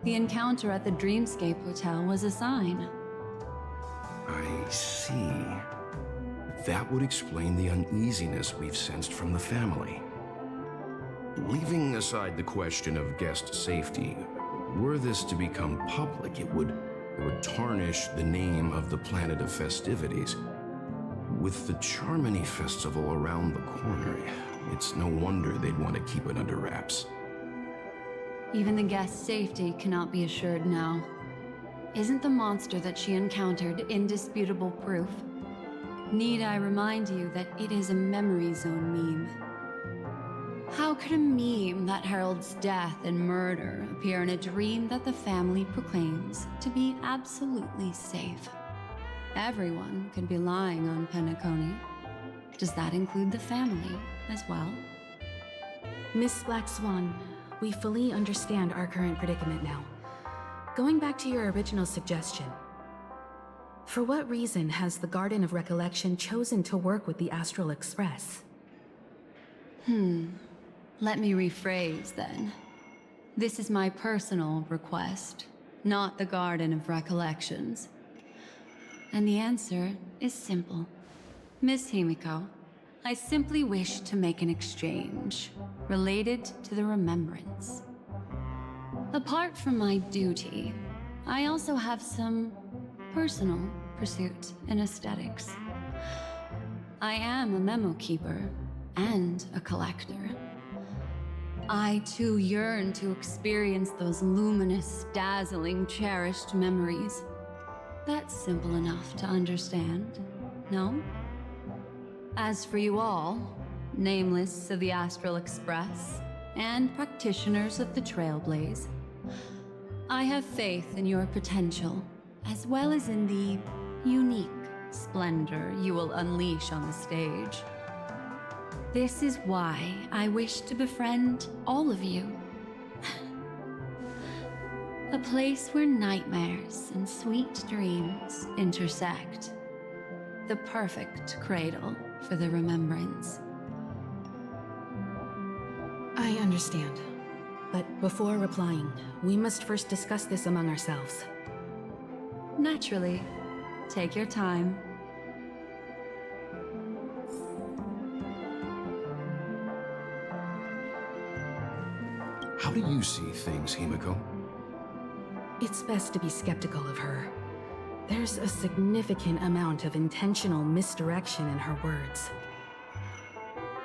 The encounter at the Dreamscape Hotel was a sign. I see. That would explain the uneasiness we've sensed from the family. Leaving aside the question of guest safety, were this to become public, it would tarnish the name of the planet of festivities. With the Charmony Festival around the corner, it's no wonder they'd want to keep it under wraps. Even the guest's safety cannot be assured now. Isn't the monster that she encountered indisputable proof? Need I remind you that it is a memory zone meme? How could a meme that heralds death and murder appear in a dream that the family proclaims to be absolutely safe? Everyone could be lying on Penacony. Does that include the family as well? Miss Black Swan, we fully understand our current predicament now. Going back to your original suggestion, for what reason has the Garden of Recollection chosen to work with the Astral Express? Let me rephrase then. This is my personal request, not the Garden of Recollections. And the answer is simple. Miss Himiko, I simply wish to make an exchange related to the remembrance. Apart from my duty, I also have some personal pursuit in aesthetics. I am a memo keeper and a collector. I too yearn to experience those luminous, dazzling, cherished memories. That's simple enough to understand, no? As for you all, nameless of the Astral Express, and practitioners of the Trailblaze, I have faith in your potential, as well as in the unique splendor you will unleash on the stage. This is why I wish to befriend all of you. A place where nightmares and sweet dreams intersect. The perfect cradle for the remembrance. I understand. But before replying, we must first discuss this among ourselves. Naturally. Take your time. How do you see things, Himiko? It's best to be skeptical of her. There's a significant amount of intentional misdirection in her words.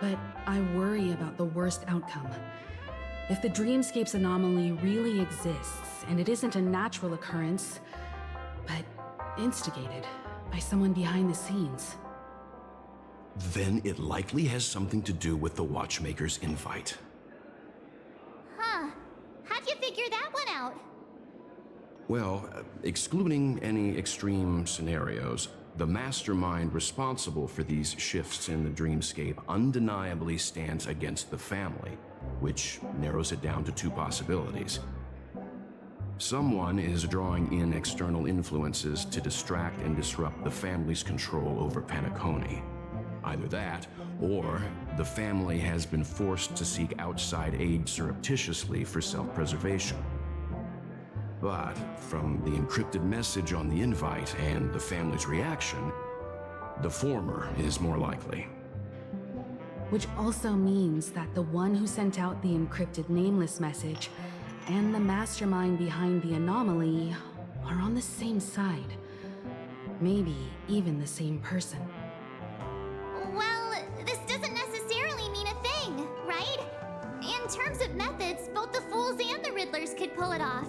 But I worry about the worst outcome. If the dreamscape's anomaly really exists, and it isn't a natural occurrence, but instigated by someone behind the scenes. Then it likely has something to do with the Watchmaker's invite. Huh. How'd you figure that one out? Well, excluding any extreme scenarios, the mastermind responsible for these shifts in the dreamscape undeniably stands against the family, which narrows it down to two possibilities. Someone is drawing in external influences to distract and disrupt the family's control over Penacony. Either that, or the family has been forced to seek outside aid surreptitiously for self-preservation. But from the encrypted message on the invite and the family's reaction, the former is more likely. Which also means that the one who sent out the encrypted nameless message and the mastermind behind the anomaly are on the same side. Maybe even the same person. Well, this doesn't necessarily mean a thing, right? In terms of methods, both the Fools and the Riddlers could pull it off.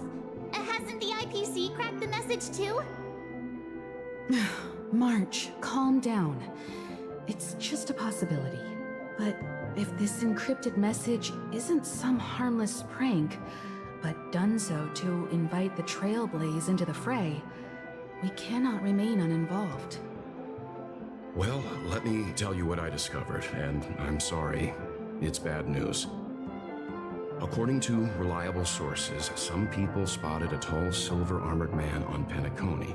Hasn't the IPC cracked the message too? March, calm down. It's just a possibility. But if this encrypted message isn't some harmless prank, but done so to invite the Trailblaze into the fray, we cannot remain uninvolved. Well, let me tell you what I discovered, and I'm sorry, it's bad news. According to reliable sources, some people spotted a tall silver-armored man on Penacony.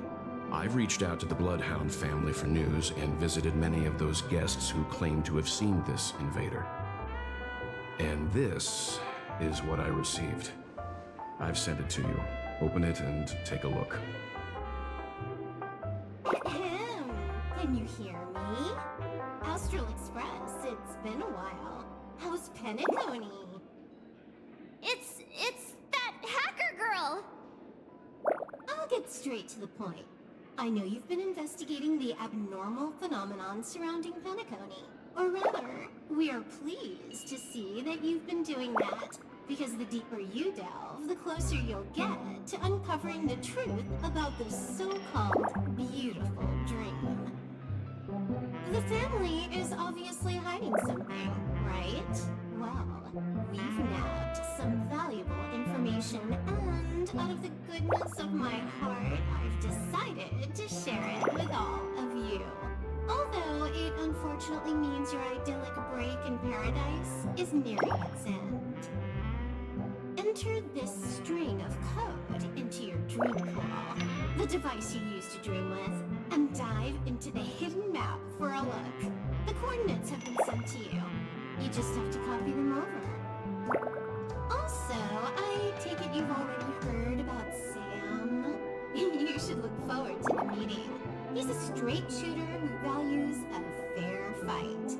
I've reached out to the Bloodhound family for news and visited many of those guests who claim to have seen this invader. And this is what I received. I've sent it to you. Open it and take a look. Ahem. Can you hear me? Astral Express, it's been a while. How's Penacony? It's that hacker girl! I'll get straight to the point. I know you've been investigating the abnormal phenomenon surrounding Penacony. Or rather, we are pleased to see that you've been doing that, because the deeper you delve, the closer you'll get to uncovering the truth about this so-called beautiful dream. The family is obviously hiding something, right? Well, we've nabbed some valuable information, and out of the goodness of my heart, I've decided to share it with all of you. Although it unfortunately means your idyllic break in paradise is nearing its end. Enter this string of code into your dream pool, the device you use to dream with, and dive into the hidden map for a look. The coordinates have been sent to you. You just have to copy them over. Also, I take it you've already heard about Sam. You should look forward to the meeting. He's a straight shooter who values a fair fight.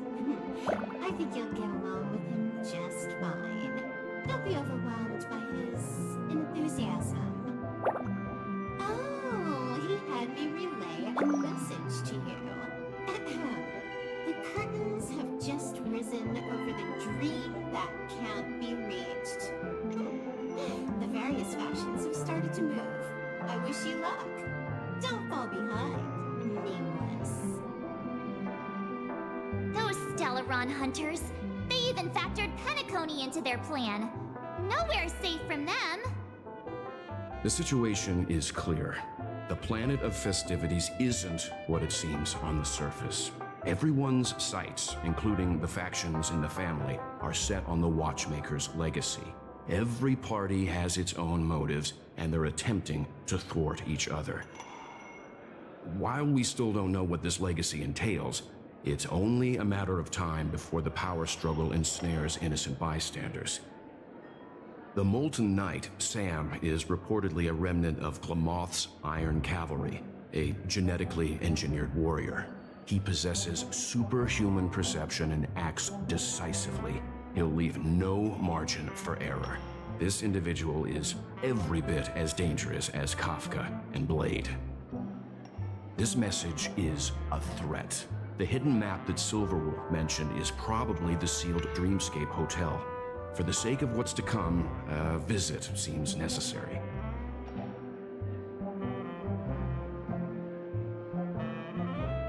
I think you'll get along with him just fine. Don't be overwhelmed by his enthusiasm. Oh, he had me relay a message to you. The curtains have just risen over the dream that can't be reached. The various factions have started to move. I wish you luck. Don't fall Stellaron hunters. They even factored Penacony into their plan. Nowhere safe from them. The situation is clear. The planet of festivities isn't what it seems on the surface. Everyone's sights, including the factions in the family, are set on the Watchmaker's legacy. Every party has its own motives, and they're attempting to thwart each other. While we still don't know what this legacy entails, it's only a matter of time before the power struggle ensnares innocent bystanders. The Molten Knight, Sam, is reportedly a remnant of Glamoth's Iron Cavalry, a genetically engineered warrior. He possesses superhuman perception and acts decisively. He'll leave no margin for error. This individual is every bit as dangerous as Kafka and Blade. This message is a threat. The hidden map that Silverwolf mentioned is probably the sealed Dreamscape Hotel. For the sake of what's to come, a visit seems necessary.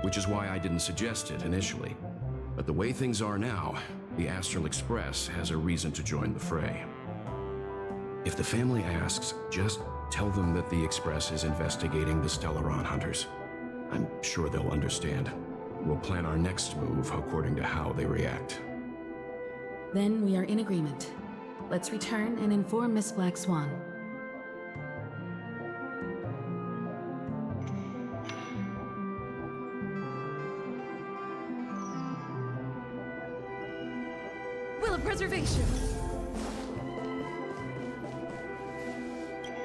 Which is why I didn't suggest it initially. But the way things are now, the Astral Express has a reason to join the fray. If the family asks, just tell them that the Express is investigating the Stellaron hunters. I'm sure they'll understand. We'll plan our next move according to how they react. Then we are in agreement. Let's return and inform Miss Black Swan. Will of preservation!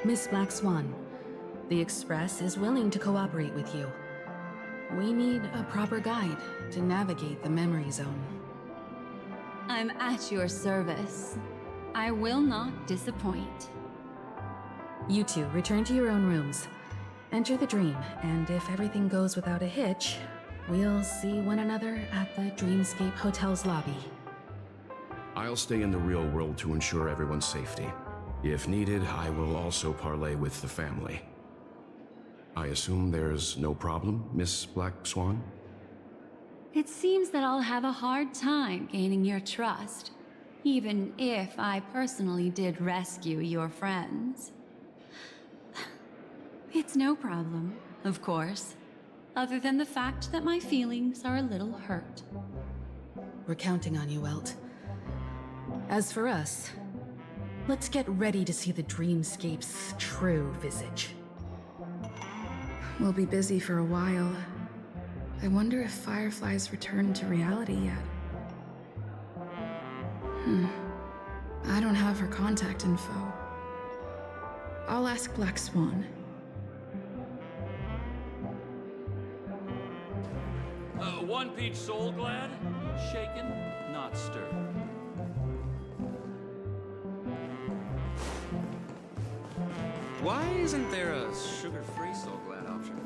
Miss Black Swan, the Express is willing to cooperate with you. We need a proper guide to navigate the memory zone. I'm at your service. I will not disappoint. You two return to your own rooms. Enter the dream, and if everything goes without a hitch, we'll see one another at the Dreamscape Hotel's lobby. I'll stay in the real world to ensure everyone's safety. If needed, I will also parley with the family. I assume there's no problem, Miss Black Swan? It seems that I'll have a hard time gaining your trust, even if I personally did rescue your friends. It's no problem, of course, other than the fact that my feelings are a little hurt. We're counting on you, Welt. As for us, let's get ready to see the Dreamscape's true visage. We'll be busy for a while. I wonder if Firefly's returned to reality yet. I don't have her contact info. I'll ask Black Swan. One-peach soul glad? Shaken, not stirred. Why isn't there a sugar-free soul glad option?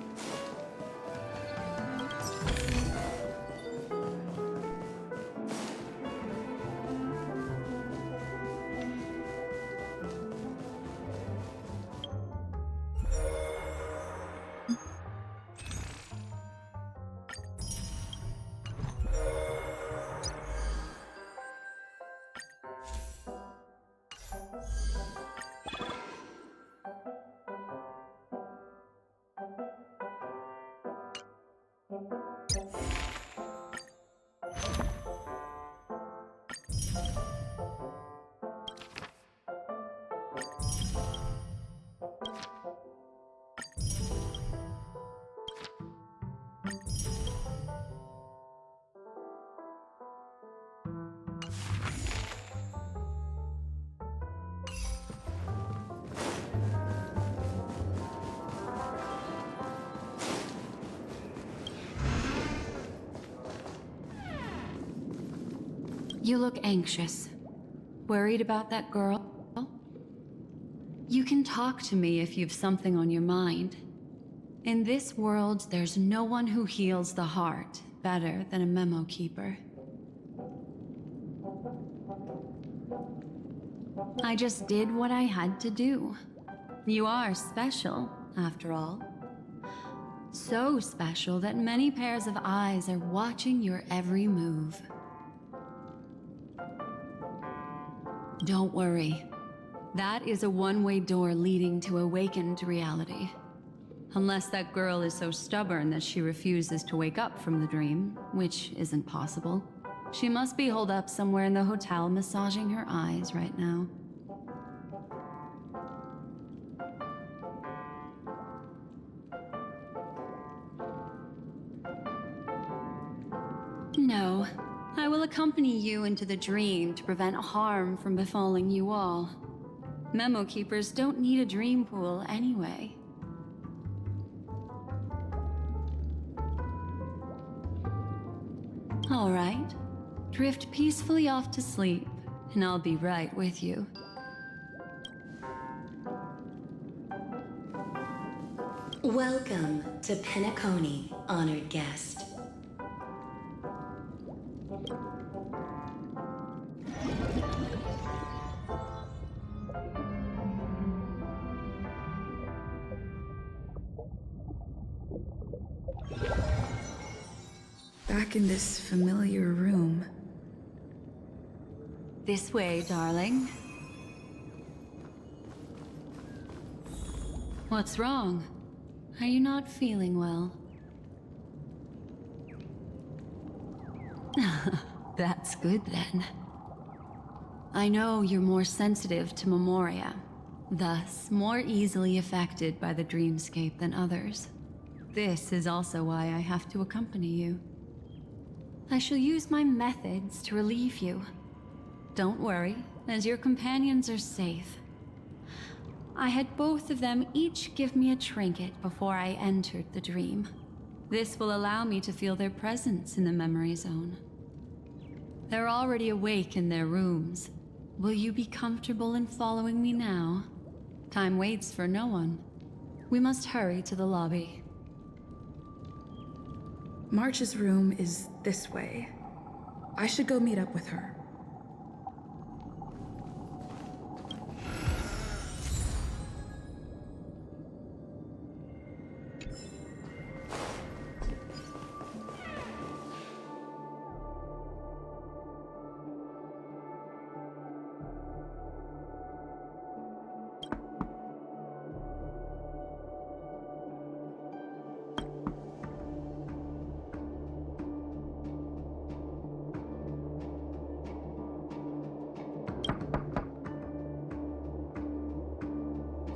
You look anxious. Worried about that girl? You can talk to me if you've something on your mind. In this world, there's no one who heals the heart better than a memo keeper. I just did what I had to do. You are special, after all. So special that many pairs of eyes are watching your every move. Don't worry. That is a one-way door leading to awakened reality. Unless that girl is so stubborn that she refuses to wake up from the dream, which isn't possible. She must be holed up somewhere in the hotel massaging her eyes right now. No, I will accompany you into the dream to prevent harm from befalling you all. Memo keepers don't need a dream pool anyway. All right, drift peacefully off to sleep, and I'll be right with you. Welcome to Penacony, honored guest. Back in this familiar room. This way, darling. What's wrong? Are you not feeling well? That's good then. I know you're more sensitive to Memoria, thus more easily affected by the dreamscape than others. This is also why I have to accompany you. I shall use my methods to relieve you. Don't worry, as your companions are safe. I had both of them each give me a trinket before I entered the dream. This will allow me to feel their presence in the memory zone. They're already awake in their rooms. Will you be comfortable in following me now? Time waits for no one. We must hurry to the lobby. March's room is this way. I should go meet up with her.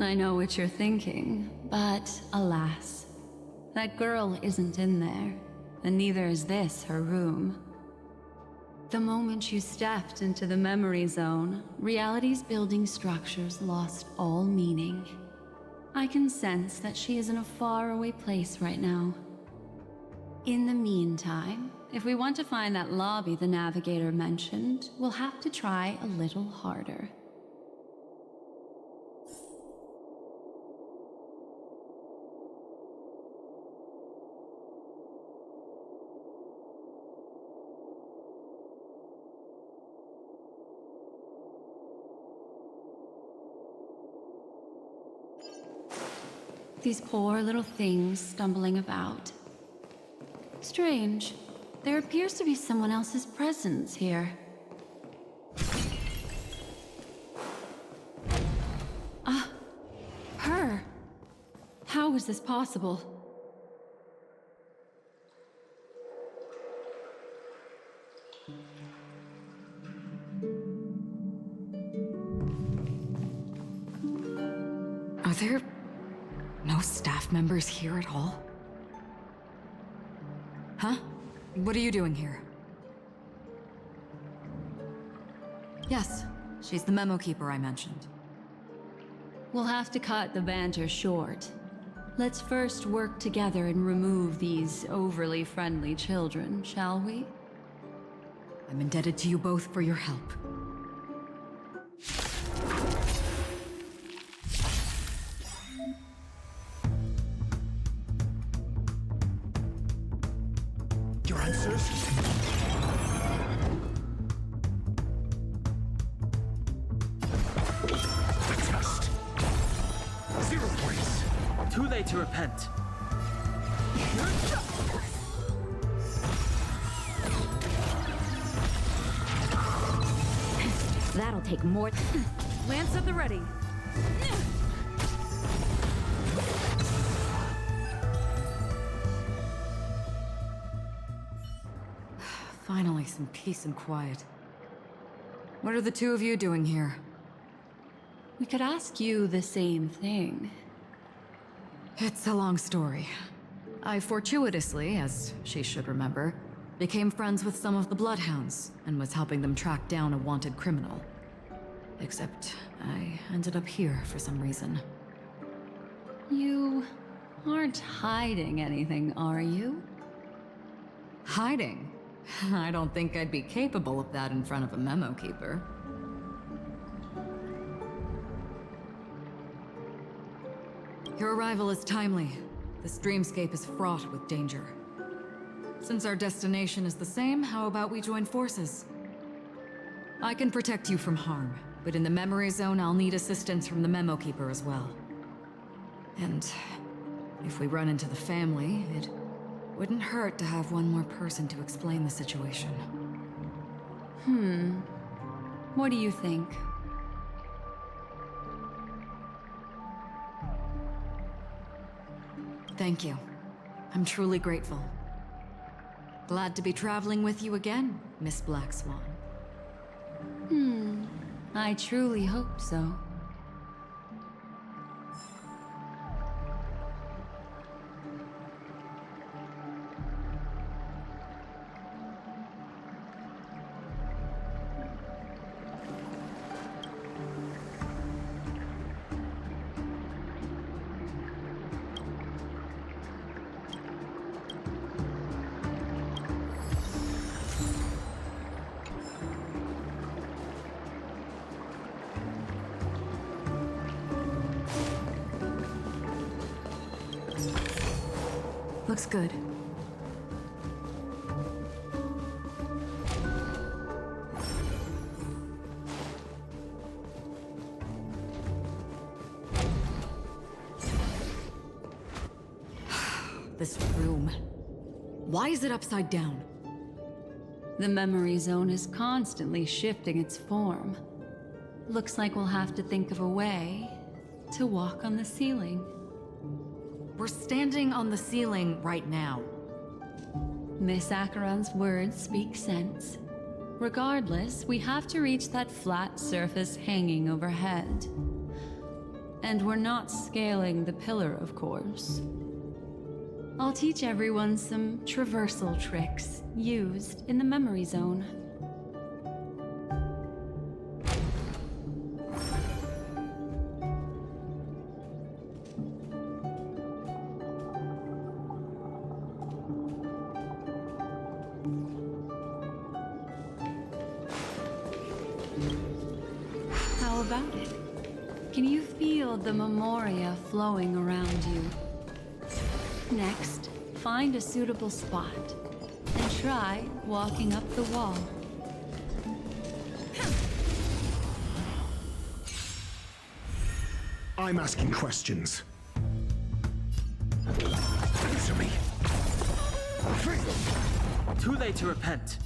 I know what you're thinking, but alas, that girl isn't in there, and neither is this her room. The moment you stepped into the memory zone, reality's building structures lost all meaning. I can sense that she is in a faraway place right now. In the meantime, if we want to find that lobby the navigator mentioned, we'll have to try a little harder. These poor little things stumbling about. Strange. There appears to be someone else's presence here. Her! How is this possible? Are there no staff members here at all? Huh? What are you doing here? Yes, she's the memo keeper I mentioned. We'll have to cut the banter short. Let's first work together and remove these overly friendly children, shall we? I'm indebted to you both for your help. Your answers? The test. 0 points. Too late to repent. That'll take more. Lance at the ready. Finally, some peace and quiet. What are the two of you doing here? We could ask you the same thing. It's a long story. I fortuitously, as she should remember, became friends with some of the Bloodhounds and was helping them track down a wanted criminal. Except I ended up here for some reason. You aren't hiding anything, are you? Hiding? I don't think I'd be capable of that in front of a memo keeper. Your arrival is timely. This dreamscape is fraught with danger. Since our destination is the same, how about we join forces? I can protect you from harm, but in the memory zone, I'll need assistance from the memo keeper as well. And if we run into the family, it wouldn't hurt to have one more person to explain the situation. What do you think? Thank you. I'm truly grateful. Glad to be traveling with you again, Miss Black Swan. I truly hope so. Looks good. This room. Why is it upside down? The memory zone is constantly shifting its form. Looks like we'll have to think of a way to walk on the ceiling. We're standing on the ceiling right now. Miss Acheron's words speak sense. Regardless, we have to reach that flat surface hanging overhead. And we're not scaling the pillar, of course. I'll teach everyone some traversal tricks used in the memory zone. How about it? Can you feel the memoria flowing around you? Next, find a suitable spot and try walking up the wall. I'm asking questions. Answer me. Too late to repent.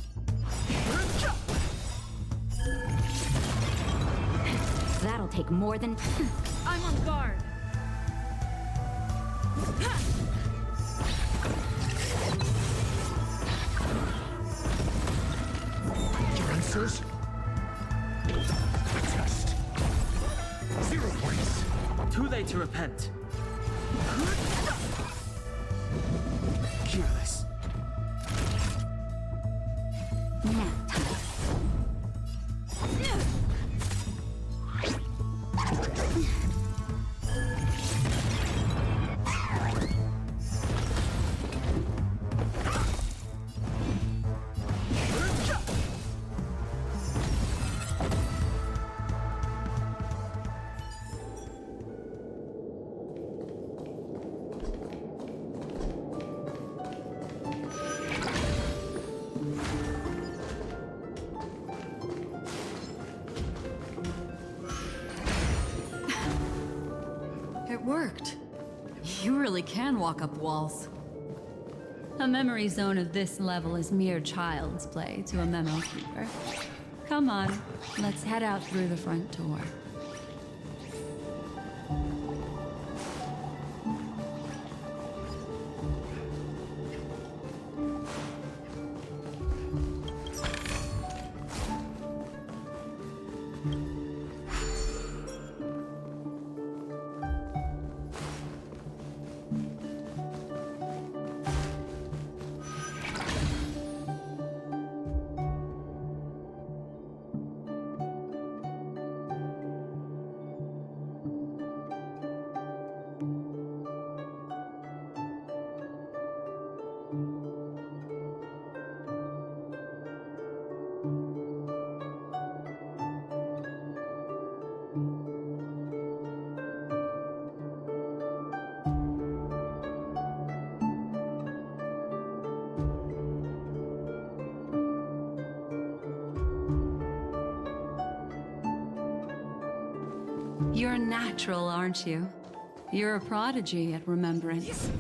That'll take more than. I'm on guard. Your answers? A test. 0 points. Too late to repent. Careless. Nap time. It worked. You really can walk up walls. A memory zone of this level is mere child's play to a memo keeper. Come on, let's head out through the front door. You're a natural, aren't you? You're a prodigy at remembrance.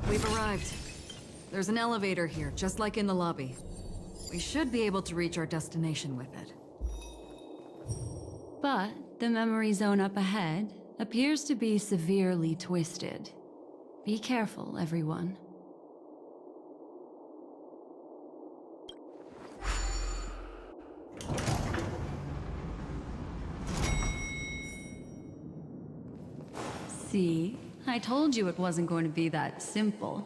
We've arrived. There's an elevator here, just like in the lobby. We should be able to reach our destination with it. But the memory zone up ahead appears to be severely twisted. Be careful, everyone. See? I told you it wasn't going to be that simple.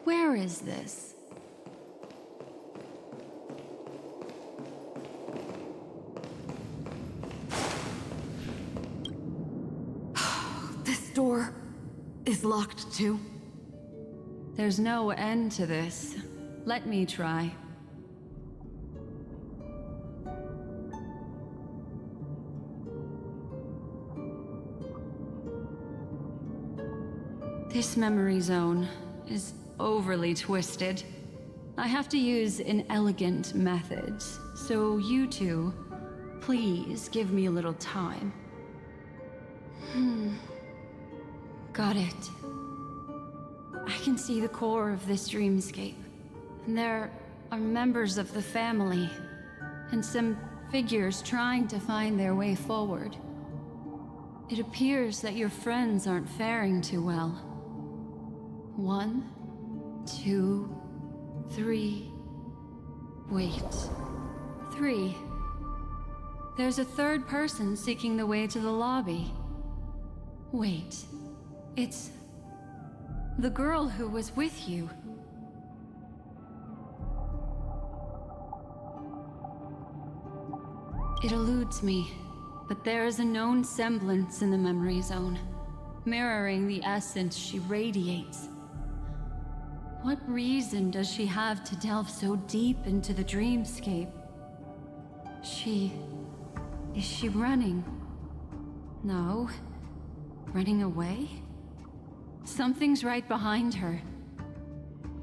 Where is this? This door is locked too. There's no end to this. Let me try. This memory zone is overly twisted. I have to use inelegant methods, so you two, please give me a little time. Got it. I can see the core of this dreamscape. And there are members of the family, and some figures trying to find their way forward. It appears that your friends aren't faring too well. 1, 2, 3. Wait. 3. There's a third person seeking the way to the lobby. Wait. It's the girl who was with you. It eludes me, but there is a known semblance in the memory zone, mirroring the essence she radiates. What reason does she have to delve so deep into the dreamscape? Is she running? No. Running away? Something's right behind her.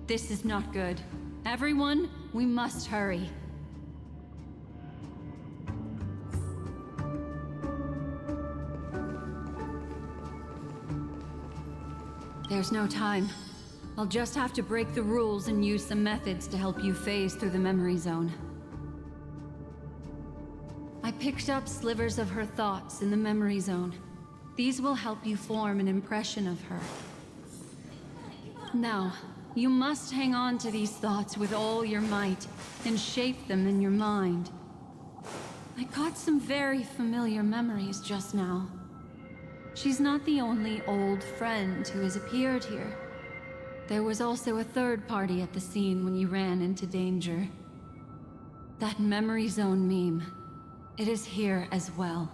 This is not good. Everyone, we must hurry. There's no time. I'll just have to break the rules and use some methods to help you phase through the memory zone. I picked up slivers of her thoughts in the memory zone. These will help you form an impression of her. Now, you must hang on to these thoughts with all your might and shape them in your mind. I got some very familiar memories just now. She's not the only old friend who has appeared here. There was also a third party at the scene when you ran into danger. That memory zone meme, it is here as well.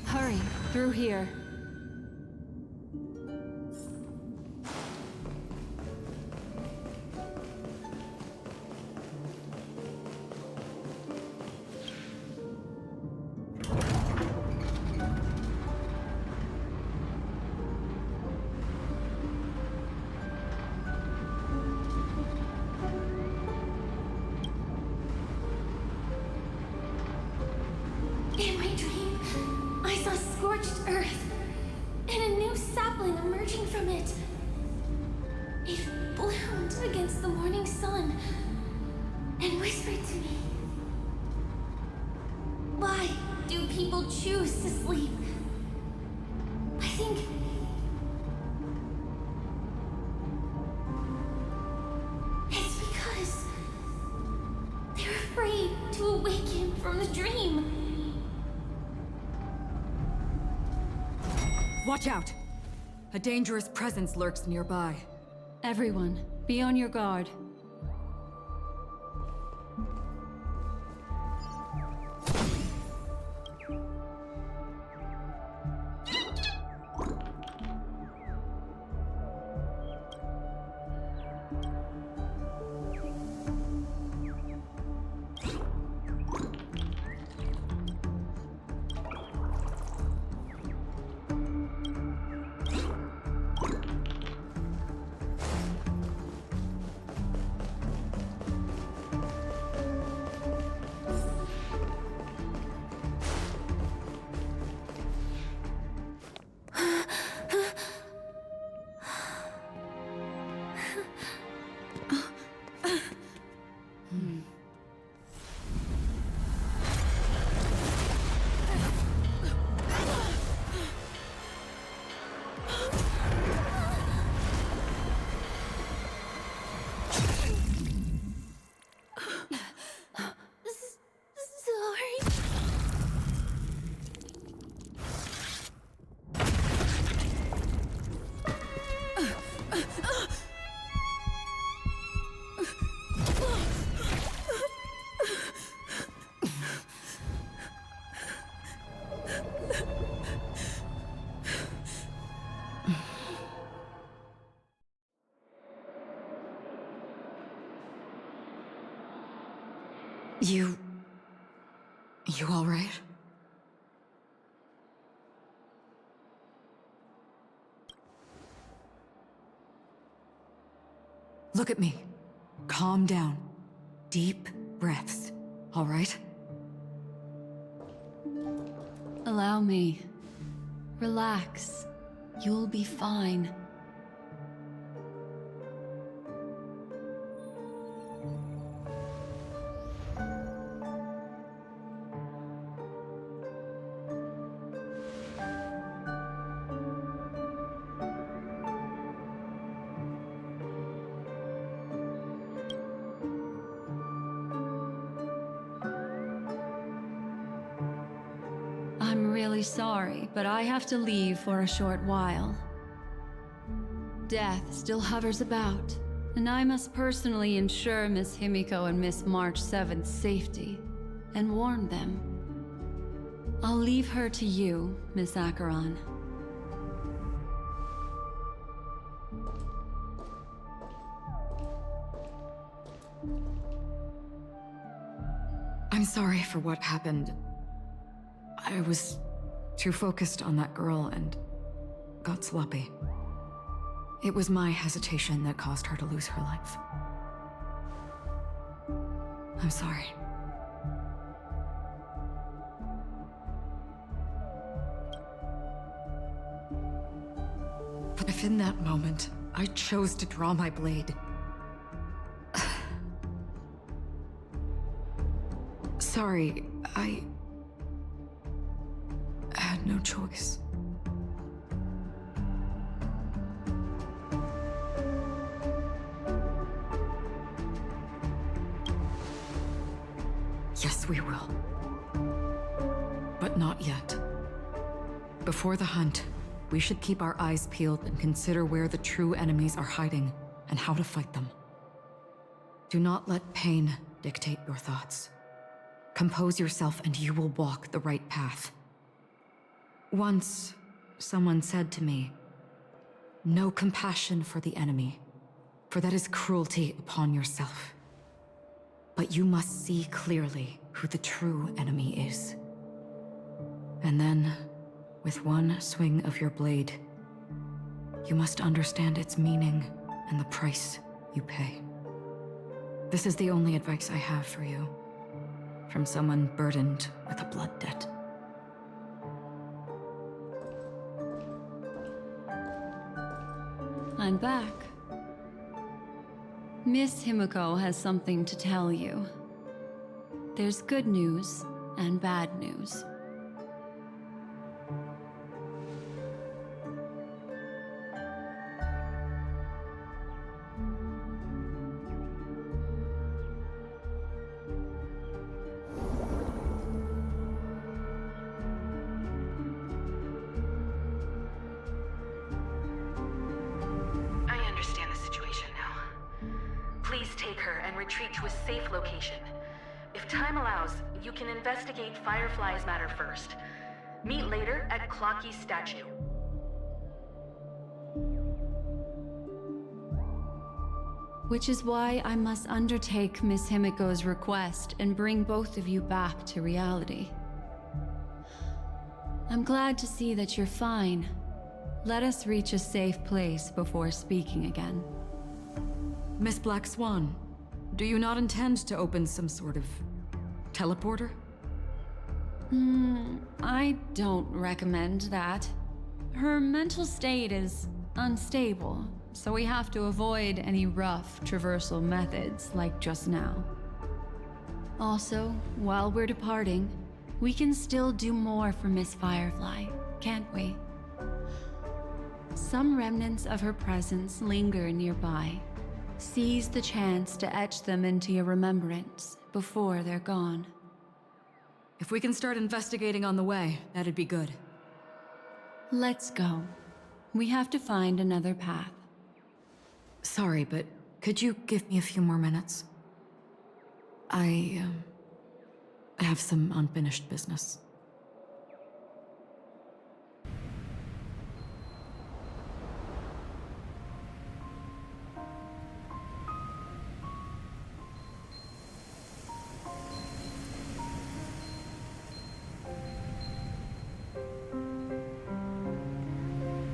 Hurry, through here. In my dream, I saw scorched earth and a new sapling emerging from it. It bloomed against the morning sun and whispered to me, "Why do people choose to sleep?" I think it's because they're afraid to awaken from the dream. Watch out! A dangerous presence lurks nearby. Everyone, be on your guard. You all right? Look at me. Calm down. Deep breaths, all right? Allow me. Relax. You'll be fine. I'm really sorry, but I have to leave for a short while. Death still hovers about, and I must personally ensure Miss Himiko and Miss March 7's safety, and warn them. I'll leave her to you, Miss Acheron. I'm sorry for what happened. I was too focused on that girl and got sloppy. It was my hesitation that caused her to lose her life. I'm sorry. But if in that moment, I chose to draw my blade... Sorry, I had no choice. Yes, we will. But not yet. Before the hunt, we should keep our eyes peeled and consider where the true enemies are hiding and how to fight them. Do not let pain dictate your thoughts. Compose yourself and you will walk the right path. Once, someone said to me, "No compassion for the enemy, for that is cruelty upon yourself. But you must see clearly who the true enemy is. And then, with one swing of your blade, you must understand its meaning and the price you pay." This is the only advice I have for you, from someone burdened with a blood debt. I'm back. Miss Himiko has something to tell you. There's good news and bad news. I understand the situation now. Please take her and retreat to a safe location. If time allows, you can investigate Firefly's matter first. Meet later at Clocky's statue. Which is why I must undertake Miss Himiko's request and bring both of you back to reality. I'm glad to see that you're fine. Let us reach a safe place before speaking again. Miss Black Swan, do you not intend to open some sort of teleporter? I don't recommend that. Her mental state is unstable, so we have to avoid any rough traversal methods like just now. Also, while we're departing, we can still do more for Miss Firefly, can't we? Some remnants of her presence linger nearby. Seize the chance to etch them into your remembrance before they're gone. If we can start investigating on the way, that'd be good. Let's go. We have to find another path. Sorry, but could you give me a few more minutes? I have some unfinished business.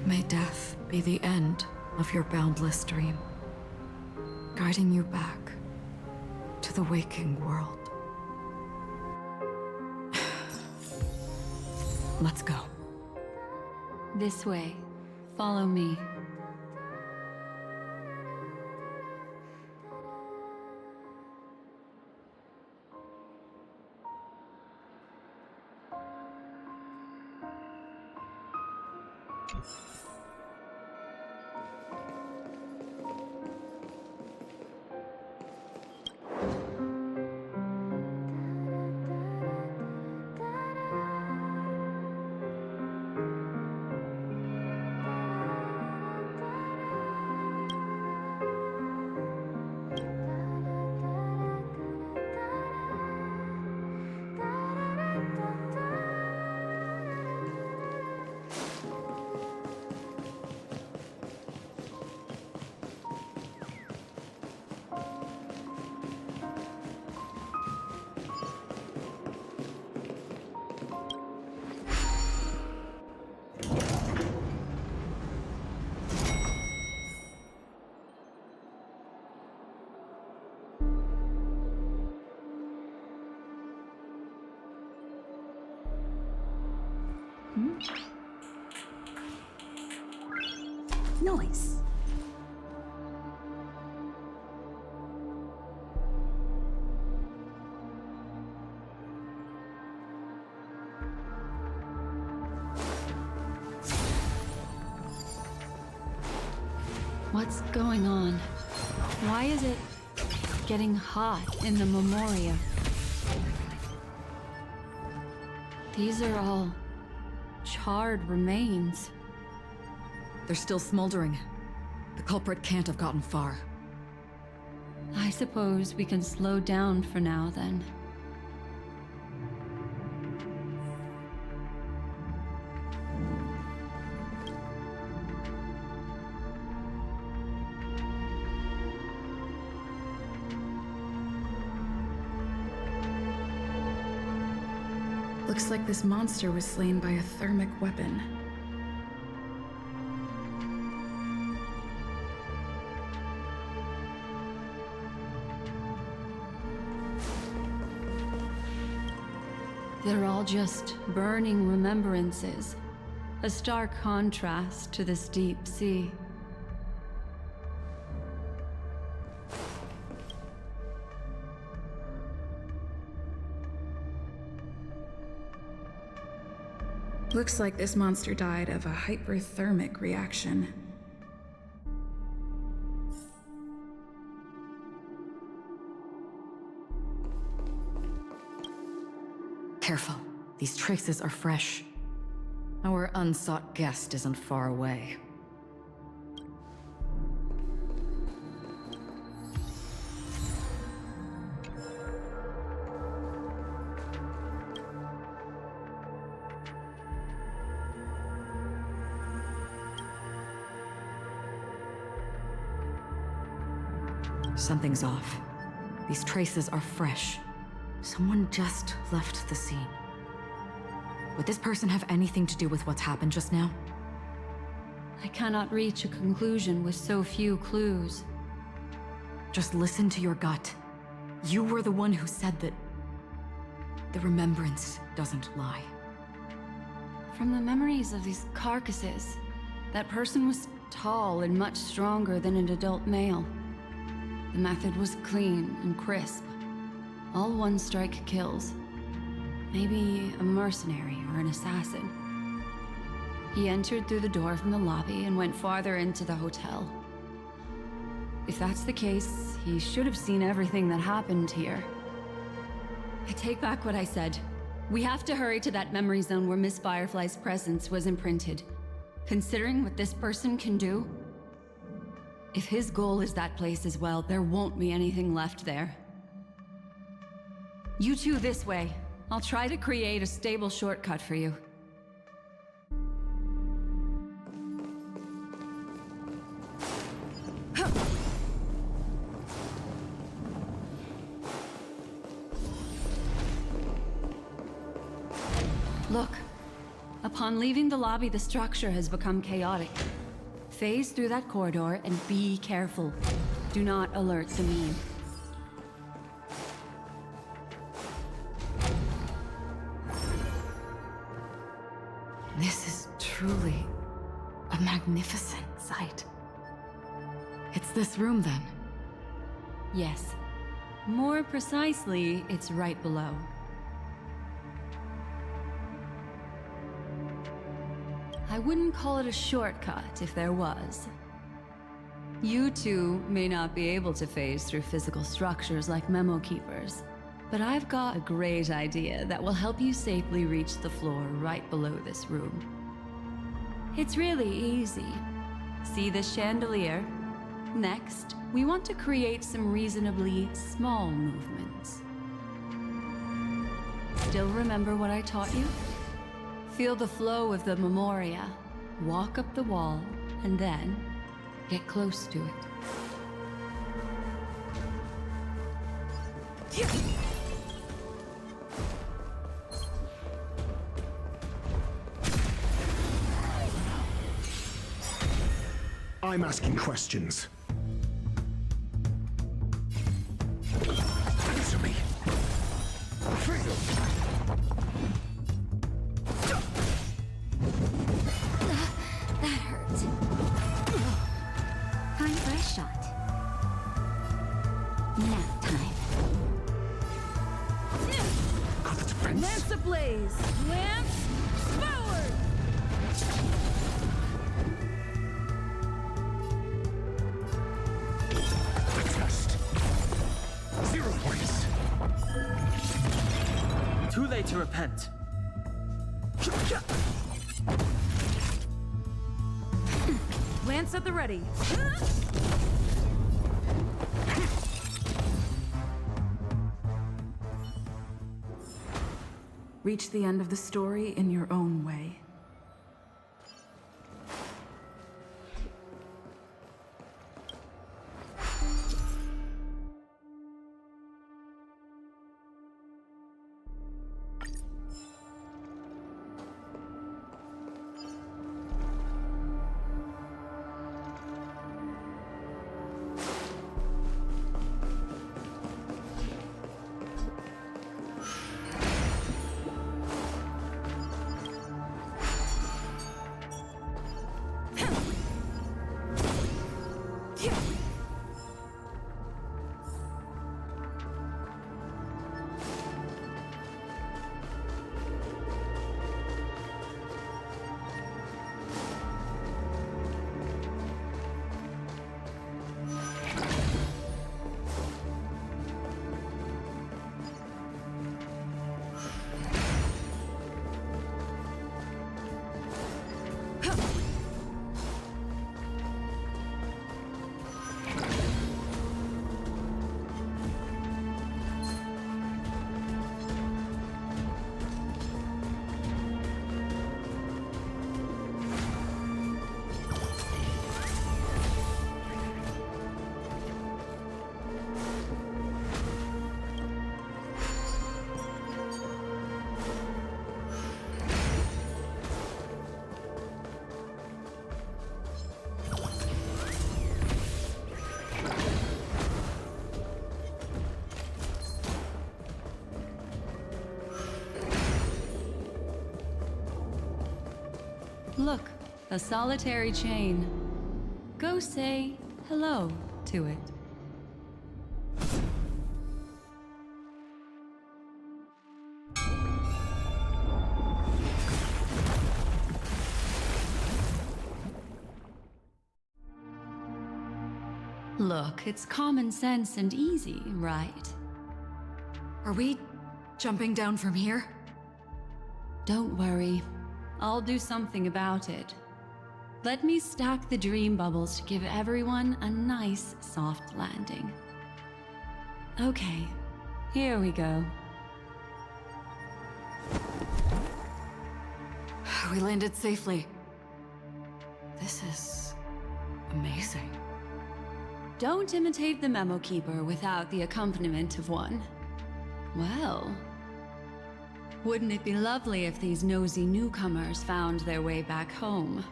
May death be the end of your boundless dream, guiding you back to the waking world. Let's go. This way. Follow me. Nice. What's going on? Why is it getting hot in the Memoria? These are all charred remains. They're still smoldering. The culprit can't have gotten far. I suppose we can slow down for now, then. Looks like this monster was slain by a thermic weapon. They're all just burning remembrances. A stark contrast to this deep sea. Looks like this monster died of a hyperthermic reaction. Careful. These traces are fresh. Our unsought guest isn't far away. Something's off. These traces are fresh. Someone just left the scene. Would this person have anything to do with what's happened just now? I cannot reach a conclusion with so few clues. Just listen to your gut. You were the one who said that the remembrance doesn't lie. From the memories of these carcasses, that person was tall and much stronger than an adult male. The method was clean and crisp. All one-strike kills. Maybe a mercenary or an assassin. He entered through the door from the lobby and went farther into the hotel. If that's the case, he should have seen everything that happened here. I take back what I said. We have to hurry to that memory zone where Miss Firefly's presence was imprinted. Considering what this person can do, if his goal is that place as well, there won't be anything left there. You two this way. I'll try to create a stable shortcut for you. Look. Upon leaving the lobby, the structure has become chaotic. Phase through that corridor and be careful. Do not alert the meme. This is truly a magnificent sight. It's this room, then? Yes. More precisely, it's right below. I wouldn't call it a shortcut if there was. You two may not be able to phase through physical structures like memo keepers, but I've got a great idea that will help you safely reach the floor right below this room. It's really easy. See this chandelier? Next, we want to create some reasonably small movements. Still remember what I taught you? Feel the flow of the memoria, walk up the wall, and then get close to it. I'm asking questions. Answer me. Freedom. That hurt. Time for a shot. Nap time. Got the defense. Lance ablaze! Lance forward! The test. 0 points. Too late to repent. Lance at the ready. Reach the end of the story in your own way. Look, a solitary chain. Go say hello to it. Look, it's common sense and easy, right? Are we jumping down from here? Don't worry. I'll do something about it. Let me stack the dream bubbles to give everyone a nice, soft landing. Okay, here we go. We landed safely. This is amazing. Don't imitate the memo keeper without the accompaniment of one. Well, wouldn't it be lovely if these nosy newcomers found their way back home?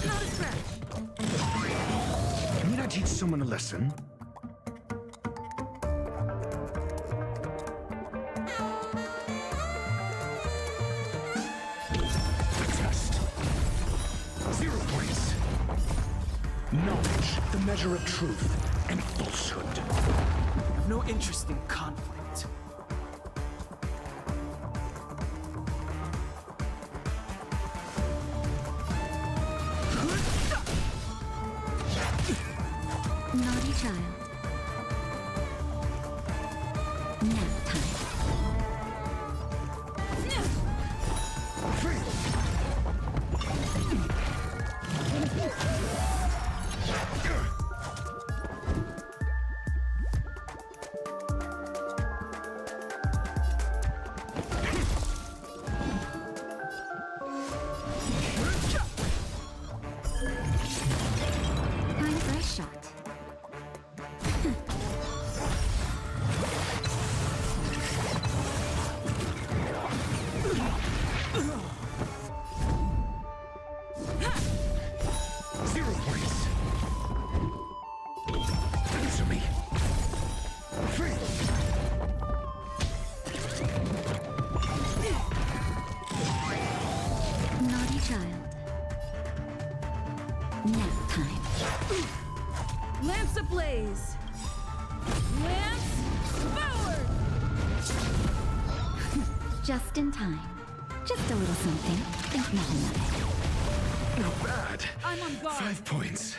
Not a scratch. Can you not teach someone a lesson? Knowledge, the measure of truth and falsehood. I have no interest in conflict. Naughty child. Nap time. Time for a shot. Nap time. Lamps ablaze. Lamps forward. Just in time. Just a little something. Think nothing of it. Not bad. I'm on guard. 5 points.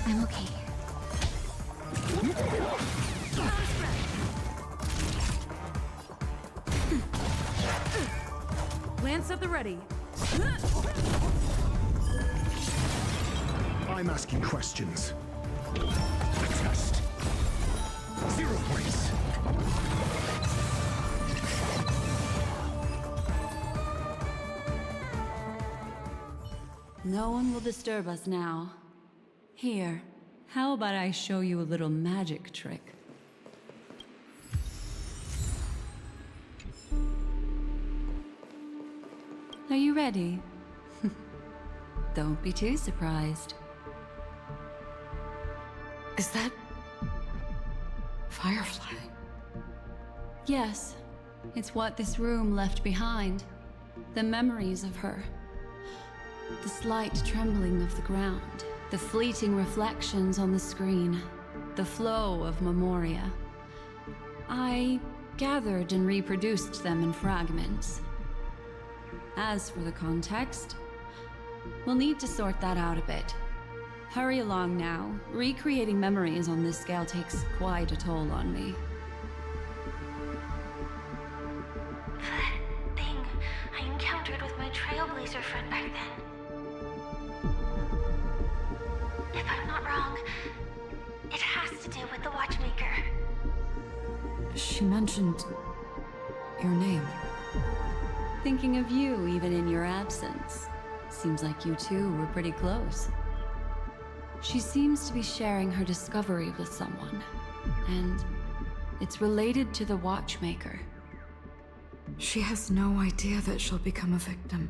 I'm okay. Lance at the ready. I'm asking questions. Test. 0 points. No one will disturb us now. Here, how about I show you a little magic trick? Are you ready? Don't be too surprised. Is that... Firefly? Yes, it's what this room left behind. The memories of her. The slight trembling of the ground. The fleeting reflections on the screen. The flow of memoria. I gathered and reproduced them in fragments. As for the context, we'll need to sort that out a bit. Hurry along now. Recreating memories on this scale takes quite a toll on me. That thing I encountered with my trailblazer friend back then. If I'm not wrong, it has to do with the watchmaker. She mentioned... your name. Thinking of you even in your absence. Seems like you two were pretty close. She seems to be sharing her discovery with someone, and it's related to the watchmaker. She has no idea that she'll become a victim.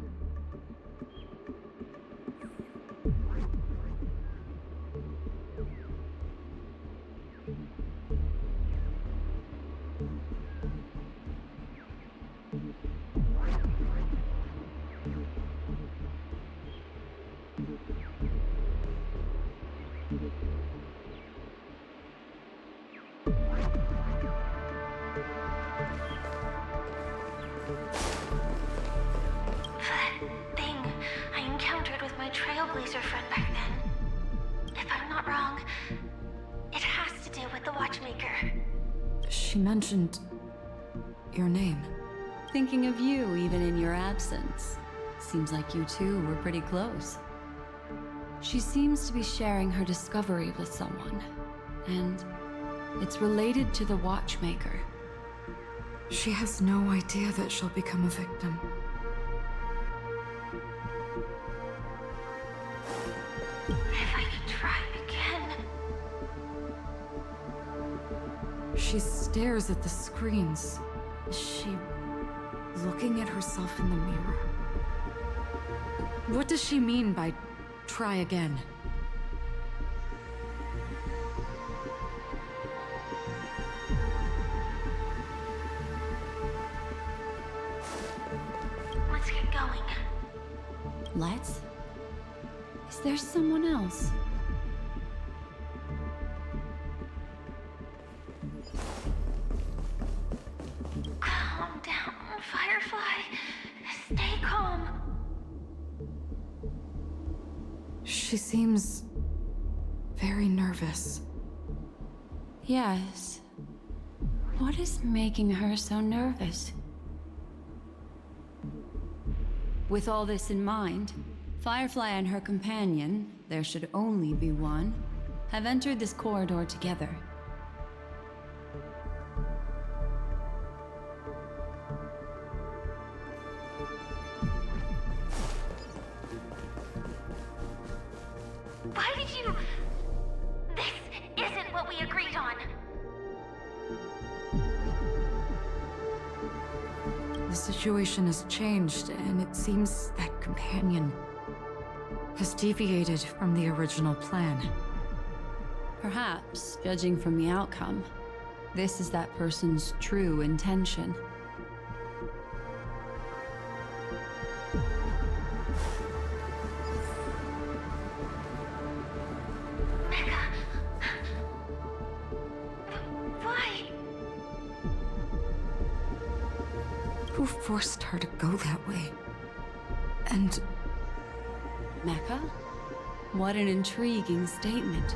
That thing I encountered with my Trailblazer friend back then. If I'm not wrong, it has to do with the Watchmaker. She mentioned your name. Thinking of you even in your absence. Seems like you two were pretty close. She seems to be sharing her discovery with someone, and it's related to the Watchmaker. She has no idea that she'll become a victim. If I could try again. She stares at the screens. Is she looking at herself in the mirror? What does she mean by try again? Let's get going. Let's? Is there someone else? Calm down, Firefly. Stay calm. She seems very nervous. Yes. What is making her so nervous? With all this in mind, Firefly and her companion, there should only be one, have entered this corridor together. Why did you... This isn't what we agreed on. The situation has changed, and it seems that companion has deviated from the original plan. Perhaps, judging from the outcome, this is that person's true intention. Who forced her to go that way? And... Mecca? What an intriguing statement.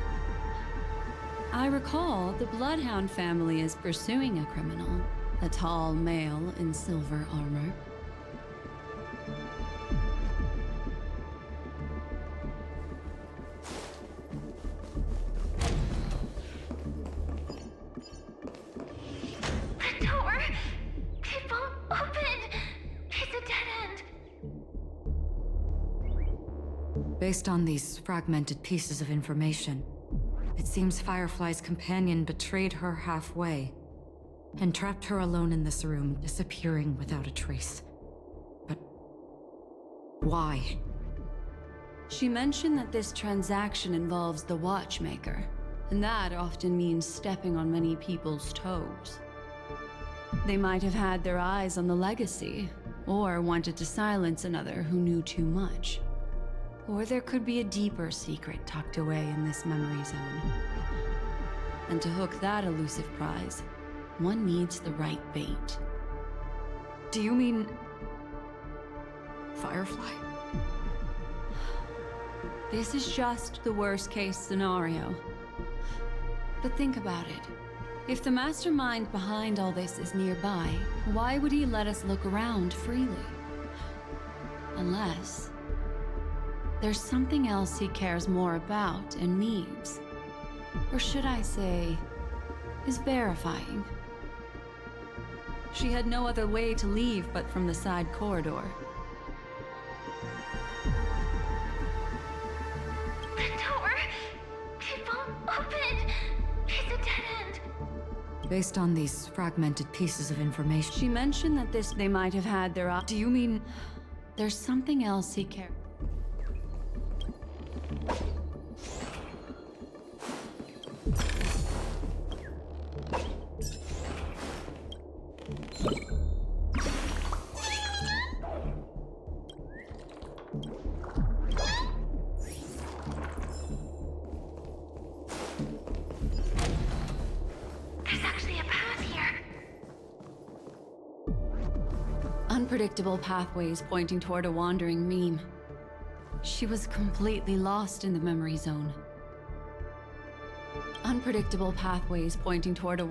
I recall the Bloodhound family is pursuing a criminal, a tall male in silver armor. The door! It won't open! It's a dead end! based on these fragmented pieces of information, it seems Firefly's companion betrayed her halfway and trapped her alone in this room, disappearing without a trace. But why? She mentioned that this transaction involves the Watchmaker, and that often means stepping on many people's toes. They might have had their eyes on the legacy, or wanted to silence another who knew too much. Or there could be a deeper secret tucked away in this memory zone. And to hook that elusive prize, one needs the right bait. Do you mean... Firefly? This is just the worst-case scenario. But think about it. If the mastermind behind all this is nearby, why would he let us look around freely? Unless... there's something else he cares more about and needs. Or should I say, is verifying. She had no other way to leave but from the side corridor. The door! It won't open! It's a dead end! Based on these fragmented pieces of information... She mentioned that they might have had their... Do you mean... There's something else he cares... Unpredictable pathways pointing toward a wandering meme. She was completely lost in the memory zone. Unpredictable pathways pointing toward a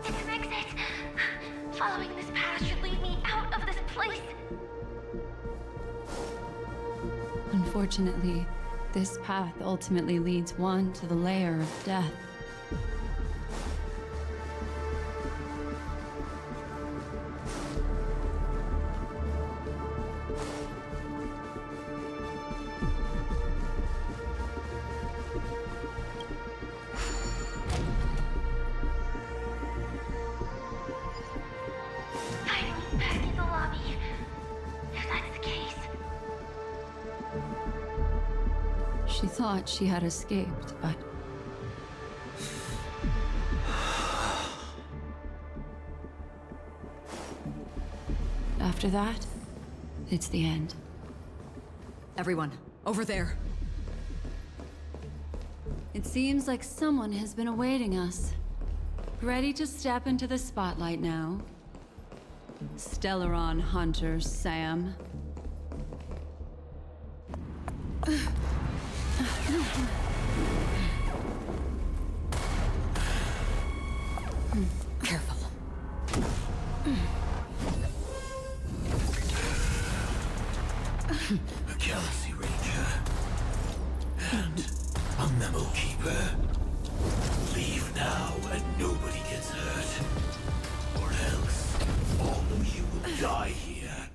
It's an exit! Following this path should lead me out of this place. Unfortunately, this path ultimately leads one to the lair of death. Finally back in the lobby. If that's the case. She thought she had escaped, but... After that, it's the end. Everyone, over there. It seems like someone has been awaiting us. Ready to step into the spotlight now. Stellaron Hunter Sam. Careful. A Galaxy Ranger. And a Memo Keeper. Leave now and nobody gets hurt. Or else, all of you will die here.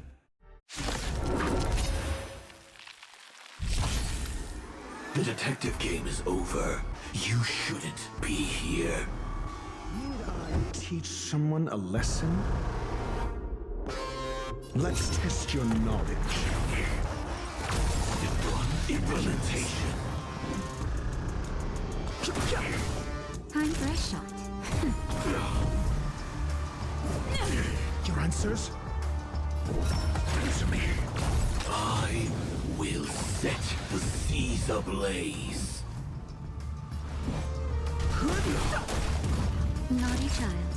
The detective game is over. You shouldn't be here. Need I teach someone a lesson? Let's test your knowledge. Implementation. Time for a shot. Your answers? Answer me. I will set the seas ablaze. Naughty child.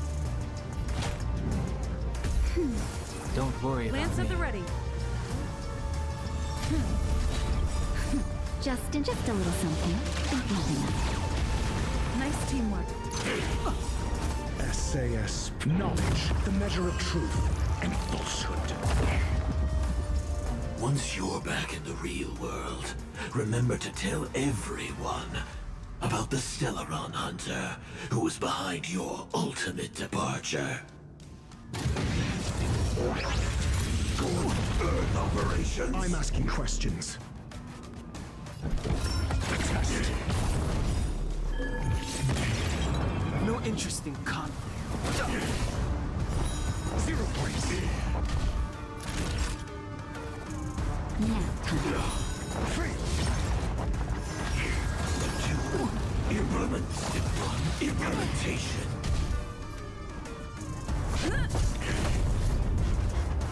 Don't worry about Lance me. at the ready. Just a little something. Think nothing of it. Nice teamwork. SAS. Knowledge. The measure of truth and falsehood. Once you're back in the real world, remember to tell everyone about the Stellaron Hunter who was behind your ultimate departure. Earth operations. I'm asking questions. Test. No interest in conflict. 0 points. Nap time. 3. Implementation.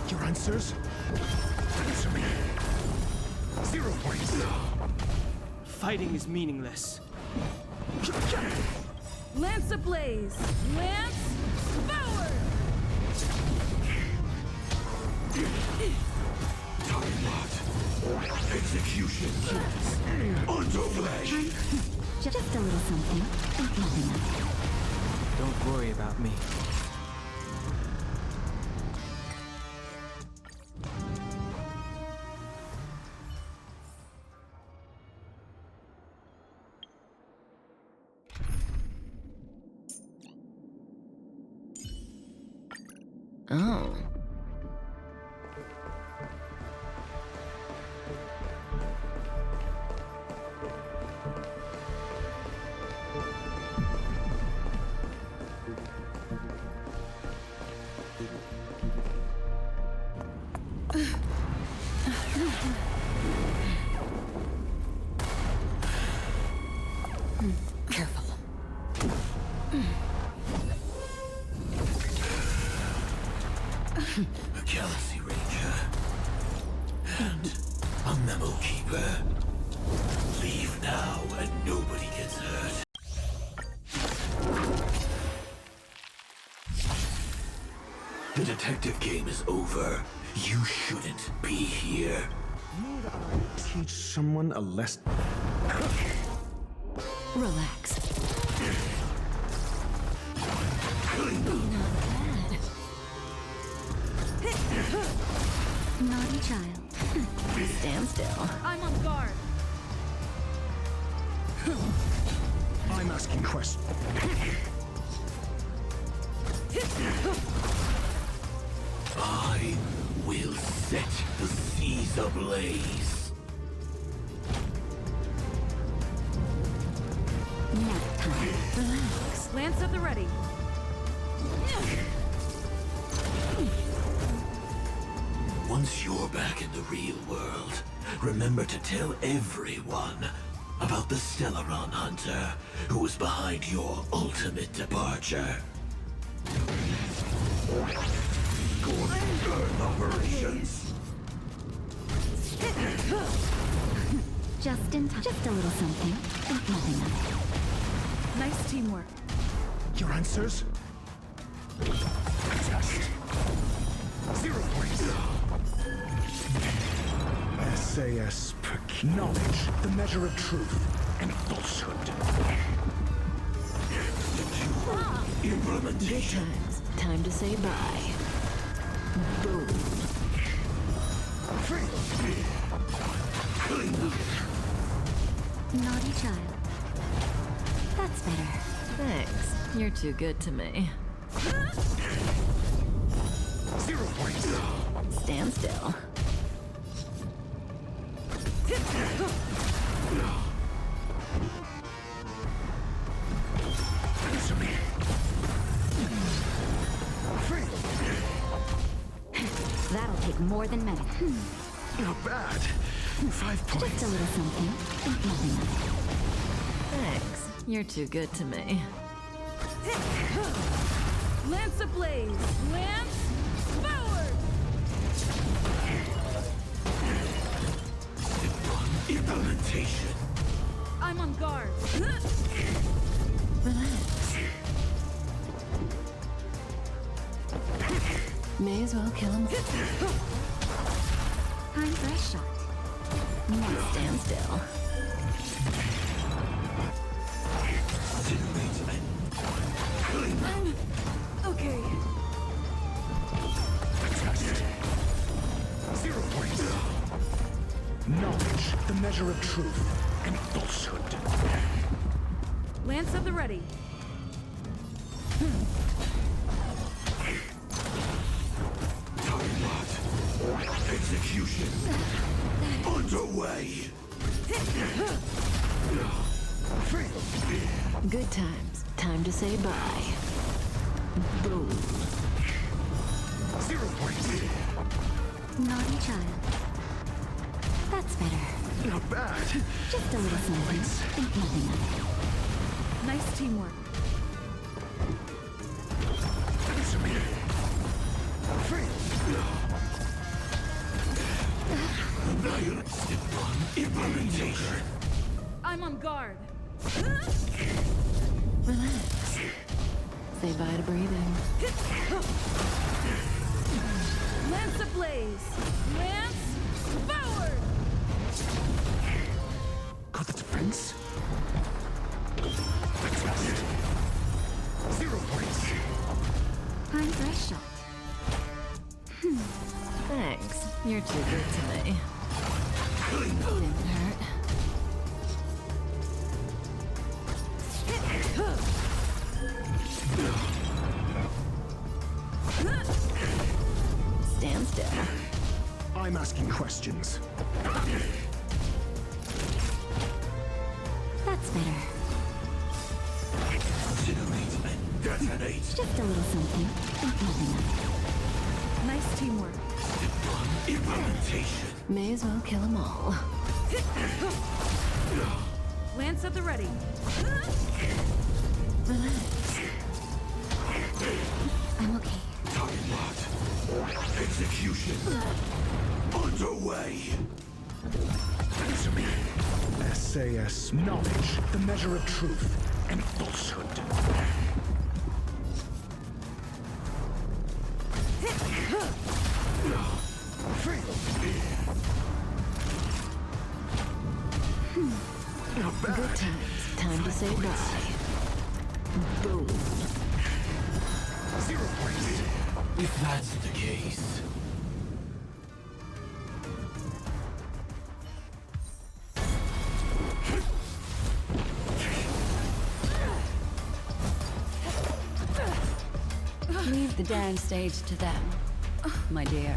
Your answers? Answer me. 0 points. Fighting is meaningless. Lance ablaze. Lance forward. Time lot. Execution. Onto flesh. Just a little something. Think nothing of it. Don't worry about me. Oh. Careful. a Galaxy Ranger, and a Memo Keeper. Leave now and nobody gets hurt. The detective game is over. You shouldn't be here. Need I teach someone a lesson? Relax. Naughty child. Stand still. I'm on guard. I'm asking questions. I will set the seas ablaze. Nap time. Relax. Lance at the ready. Once you're back in the real world, remember to tell everyone about the Stellaron Hunter who was behind your ultimate departure. Gordon Earth operations. Just in time. Just a little something. Think nothing of it. Nice teamwork. Your answers? Test. 0 points. SAS knowledge, the measure of truth and falsehood. Good Implementation. times. Time to say bye. Boom. Naughty child. That's better. Thanks. You're too good to me. 0 points. Stand still. Answer me. That'll take more than medicine. Not bad. 5 points. Just a little something. Think nothing of it. Thanks. You're too good to me. Lance ablaze. Lance forward. Implementation. I'm on guard. Relax. May as well kill him. Time for a shot. Now Stand still. Okay. Test. 0 points. Knowledge, the measure of truth and falsehood. Lance at the ready. Execution underway. Good times. Time to say bye. Boom. 0 points. naughty child. That's better. Not bad. Just a little something. Think nothing of it. Nice teamwork. Answer me. Step 1, implementation. I'm on guard. Relax. Say bye to breathing. Lance ablaze. Lance forward. Got the defense? Test. 0 points. Time for a shot. Thanks. You're too good to me. Didn't hurt. Stand still. I'm asking questions. That's better. Incinerate and detonate. Just a little something. Think nothing of it. Nice teamwork. Step 1, implementation. May as well kill them all. Lance at the ready. Relax. I'm okay. Target locked. Execution underway. Answer me. SAS knowledge, the measure of truth and falsehood. Good times. Time to say bye. Boom. 0 points. If that's the case. Leave the dance stage to them, my dear.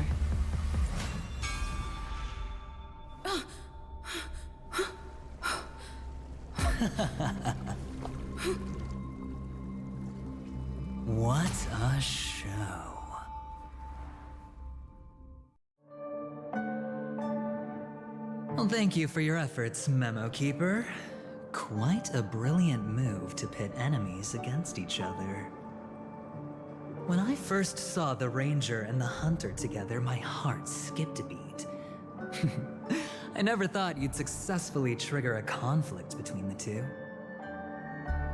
What a show. Well, thank you for your efforts, Memo Keeper. Quite a brilliant move to pit enemies against each other. When I first saw the Ranger and the Hunter together, my heart skipped a beat. I never thought you'd successfully trigger a conflict between the two.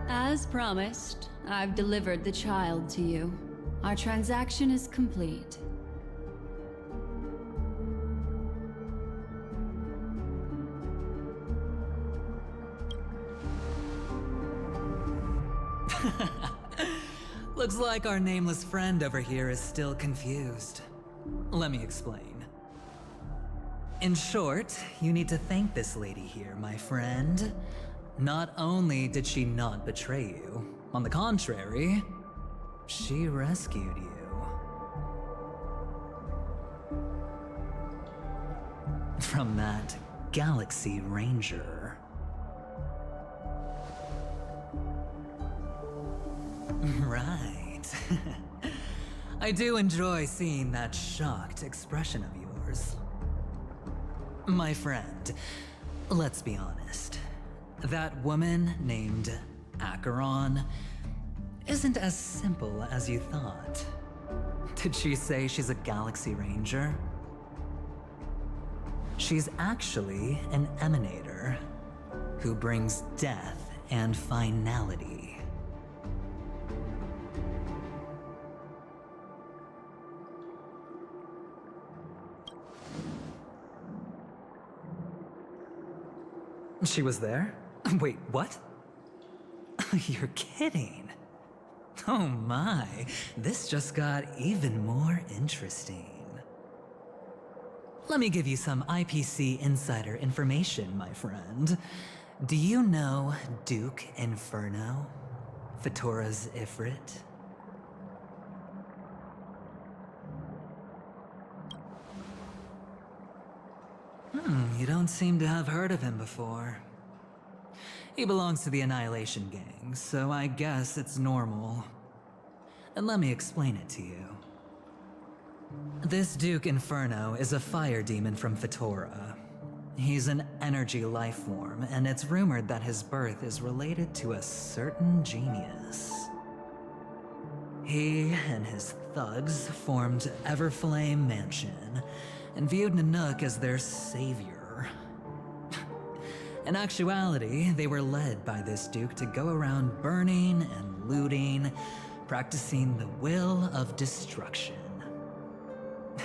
As promised, I've delivered the child to you. Our transaction is complete. Looks like our nameless friend over here is still confused. Let me explain. In short, you need to thank this lady here, my friend. Not only did she not betray you, on the contrary, she rescued you. From that Galaxy Ranger. Right. I do enjoy seeing that shocked expression of yours. My friend, let's be honest. That woman named Acheron isn't as simple as you thought. Did she say she's a Galaxy Ranger? She's actually an emanator who brings death and finality. She was there? Wait, what? You're kidding. Oh my, this just got even more interesting. Let me give you some IPC insider information, my friend. Do you know Duke Inferno? Fatora's Ifrit? You don't seem to have heard of him before. He belongs to the Annihilation Gang, so I guess it's normal. And let me explain it to you. This Duke Inferno is a fire demon from Fatora. He's an energy life form, and it's rumored that his birth is related to a certain genius. He and his thugs formed Everflame Mansion, and viewed Nanook as their savior. In actuality, they were led by this Duke to go around burning and looting, practicing the will of destruction.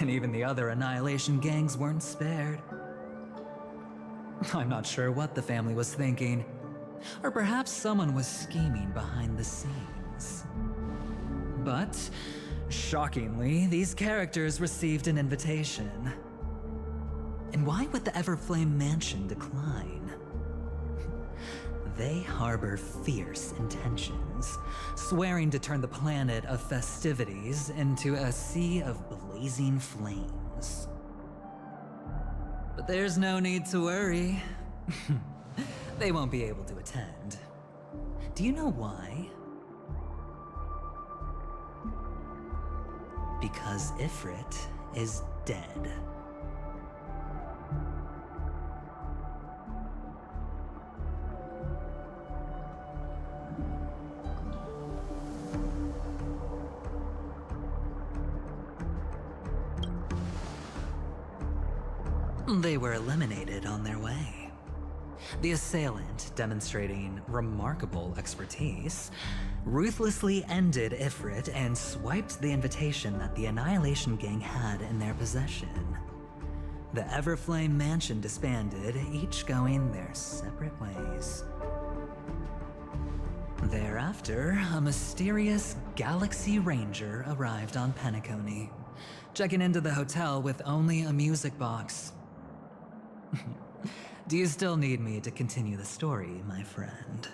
And even the other Annihilation gangs weren't spared. I'm not sure what the family was thinking, or perhaps someone was scheming behind the scenes. But, shockingly, these characters received an invitation. And why would the Everflame Mansion decline? They harbor fierce intentions, swearing to turn the planet of festivities into a sea of blazing flames. But there's no need to worry. They won't be able to attend. Do you know why? Because Ifrit is dead. They were eliminated on their way. The assailant, demonstrating remarkable expertise, ruthlessly ended Ifrit and swiped the invitation that the Annihilation Gang had in their possession. The Everflame Mansion disbanded, each going their separate ways. Thereafter, a mysterious Galaxy Ranger arrived on Penacony, checking into the hotel with only a music box. Do you still need me to continue the story, my friend?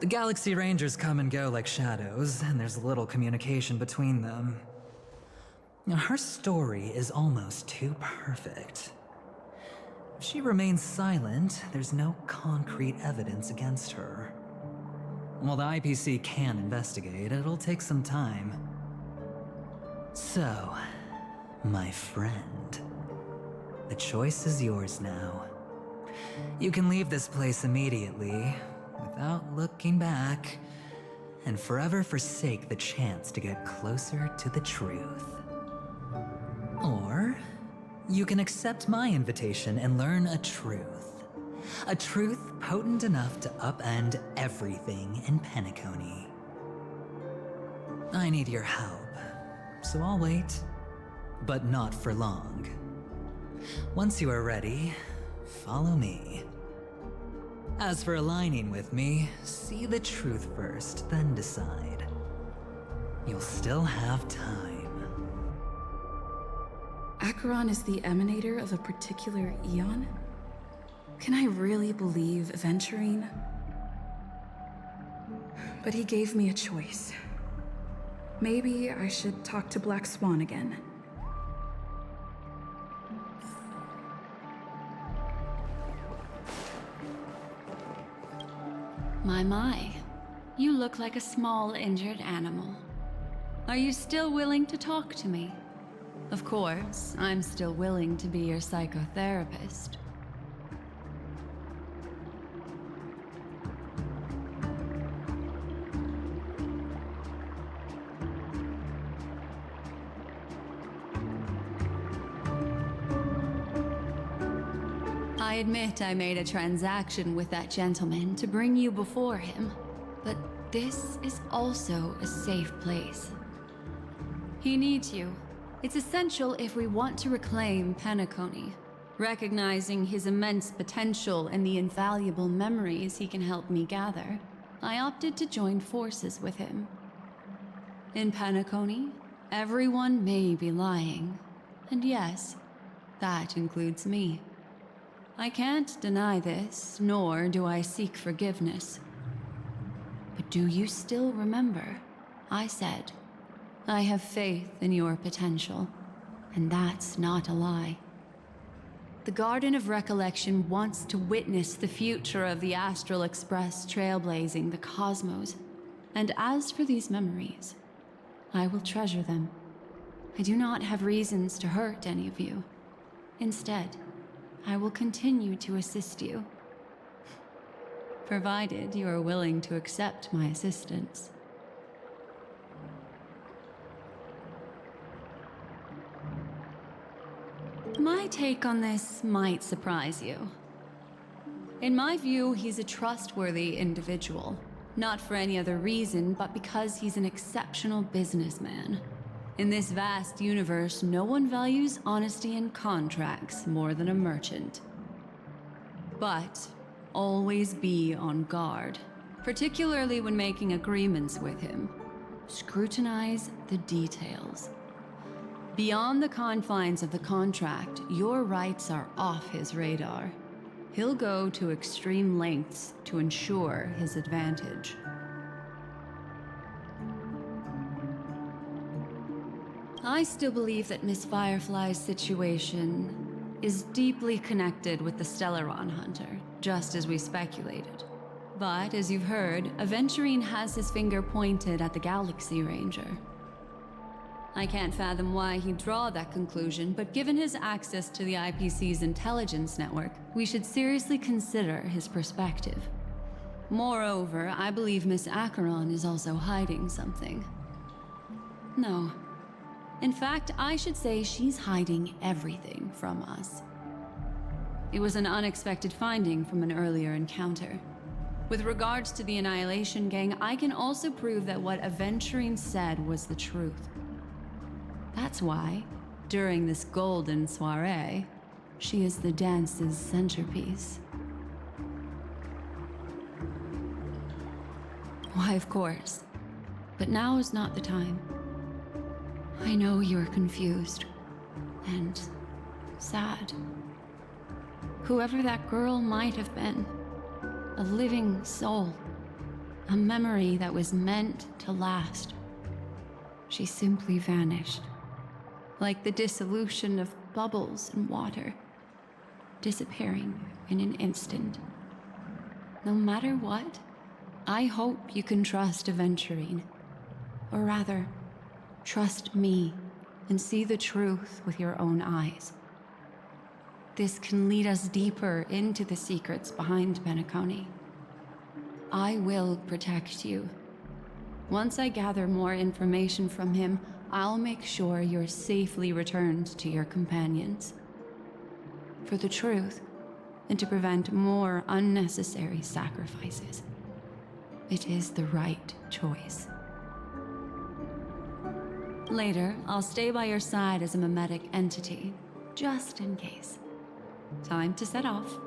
The Galaxy Rangers come and go like shadows, and there's little communication between them. Now, her story is almost too perfect. If she remains silent, there's no concrete evidence against her. While the IPC can investigate, it'll take some time. So, my friend, the choice is yours now. You can leave this place immediately, without looking back, and forever forsake the chance to get closer to the truth. Or, you can accept my invitation and learn a truth. A truth potent enough to upend everything in Penacony. I need your help, so I'll wait, but not for long. Once you are ready, follow me. As for aligning with me, see the truth first, then decide. You'll still have time. Acheron is the emanator of a particular eon? Can I really believe Aventurine? But he gave me a choice. Maybe I should talk to Black Swan again. My. You look like a small injured animal. Are you still willing to talk to me? Of course, I'm still willing to be your psychotherapist. I admit I made a transaction with that gentleman to bring you before him, but this is also a safe place. He needs you. It's essential if we want to reclaim Penacony, recognizing his immense potential and the invaluable memories he can help me gather. I opted to join forces with him. In Penacony, everyone may be lying, and yes, that includes me. I can't deny this, nor do I seek forgiveness. But do you still remember? I said, I have faith in your potential, and that's not a lie. The Garden of Recollection wants to witness the future of the Astral Express trailblazing the cosmos, and as for these memories, I will treasure them. I do not have reasons to hurt any of you. Instead, I will continue to assist you, provided you are willing to accept my assistance. My take on this might surprise you. In my view, he's a trustworthy individual, not for any other reason, but because he's an exceptional businessman. In this vast universe, no one values honesty in contracts more than a merchant. But always be on guard, particularly when making agreements with him. Scrutinize the details. Beyond the confines of the contract, your rights are off his radar. He'll go to extreme lengths to ensure his advantage. I still believe that Miss Firefly's situation is deeply connected with the Stellaron Hunter, just as we speculated. But as you've heard, Aventurine has his finger pointed at the Galaxy Ranger. I can't fathom why he'd draw that conclusion, but given his access to the IPC's intelligence network, we should seriously consider his perspective. Moreover, I believe Miss Acheron is also hiding something. No. In fact, I should say she's hiding everything from us. It was an unexpected finding from an earlier encounter. With regards to the Annihilation Gang, I can also prove that what Aventurine said was the truth. That's why, during this golden soiree, she is the dance's centerpiece. Why, of course. But now is not the time. I know you're confused and sad. Whoever that girl might have been, a living soul, a memory that was meant to last. She simply vanished, like the dissolution of bubbles in water, disappearing in an instant. No matter what, I hope you can trust Aventurine, or rather, trust me and see the truth with your own eyes. This can lead us deeper into the secrets behind Penacony. I will protect you. Once I gather more information from him, I'll make sure you're safely returned to your companions. For the truth, and to prevent more unnecessary sacrifices. It is the right choice. Later, I'll stay by your side as a mimetic entity, just in case. Time to set off.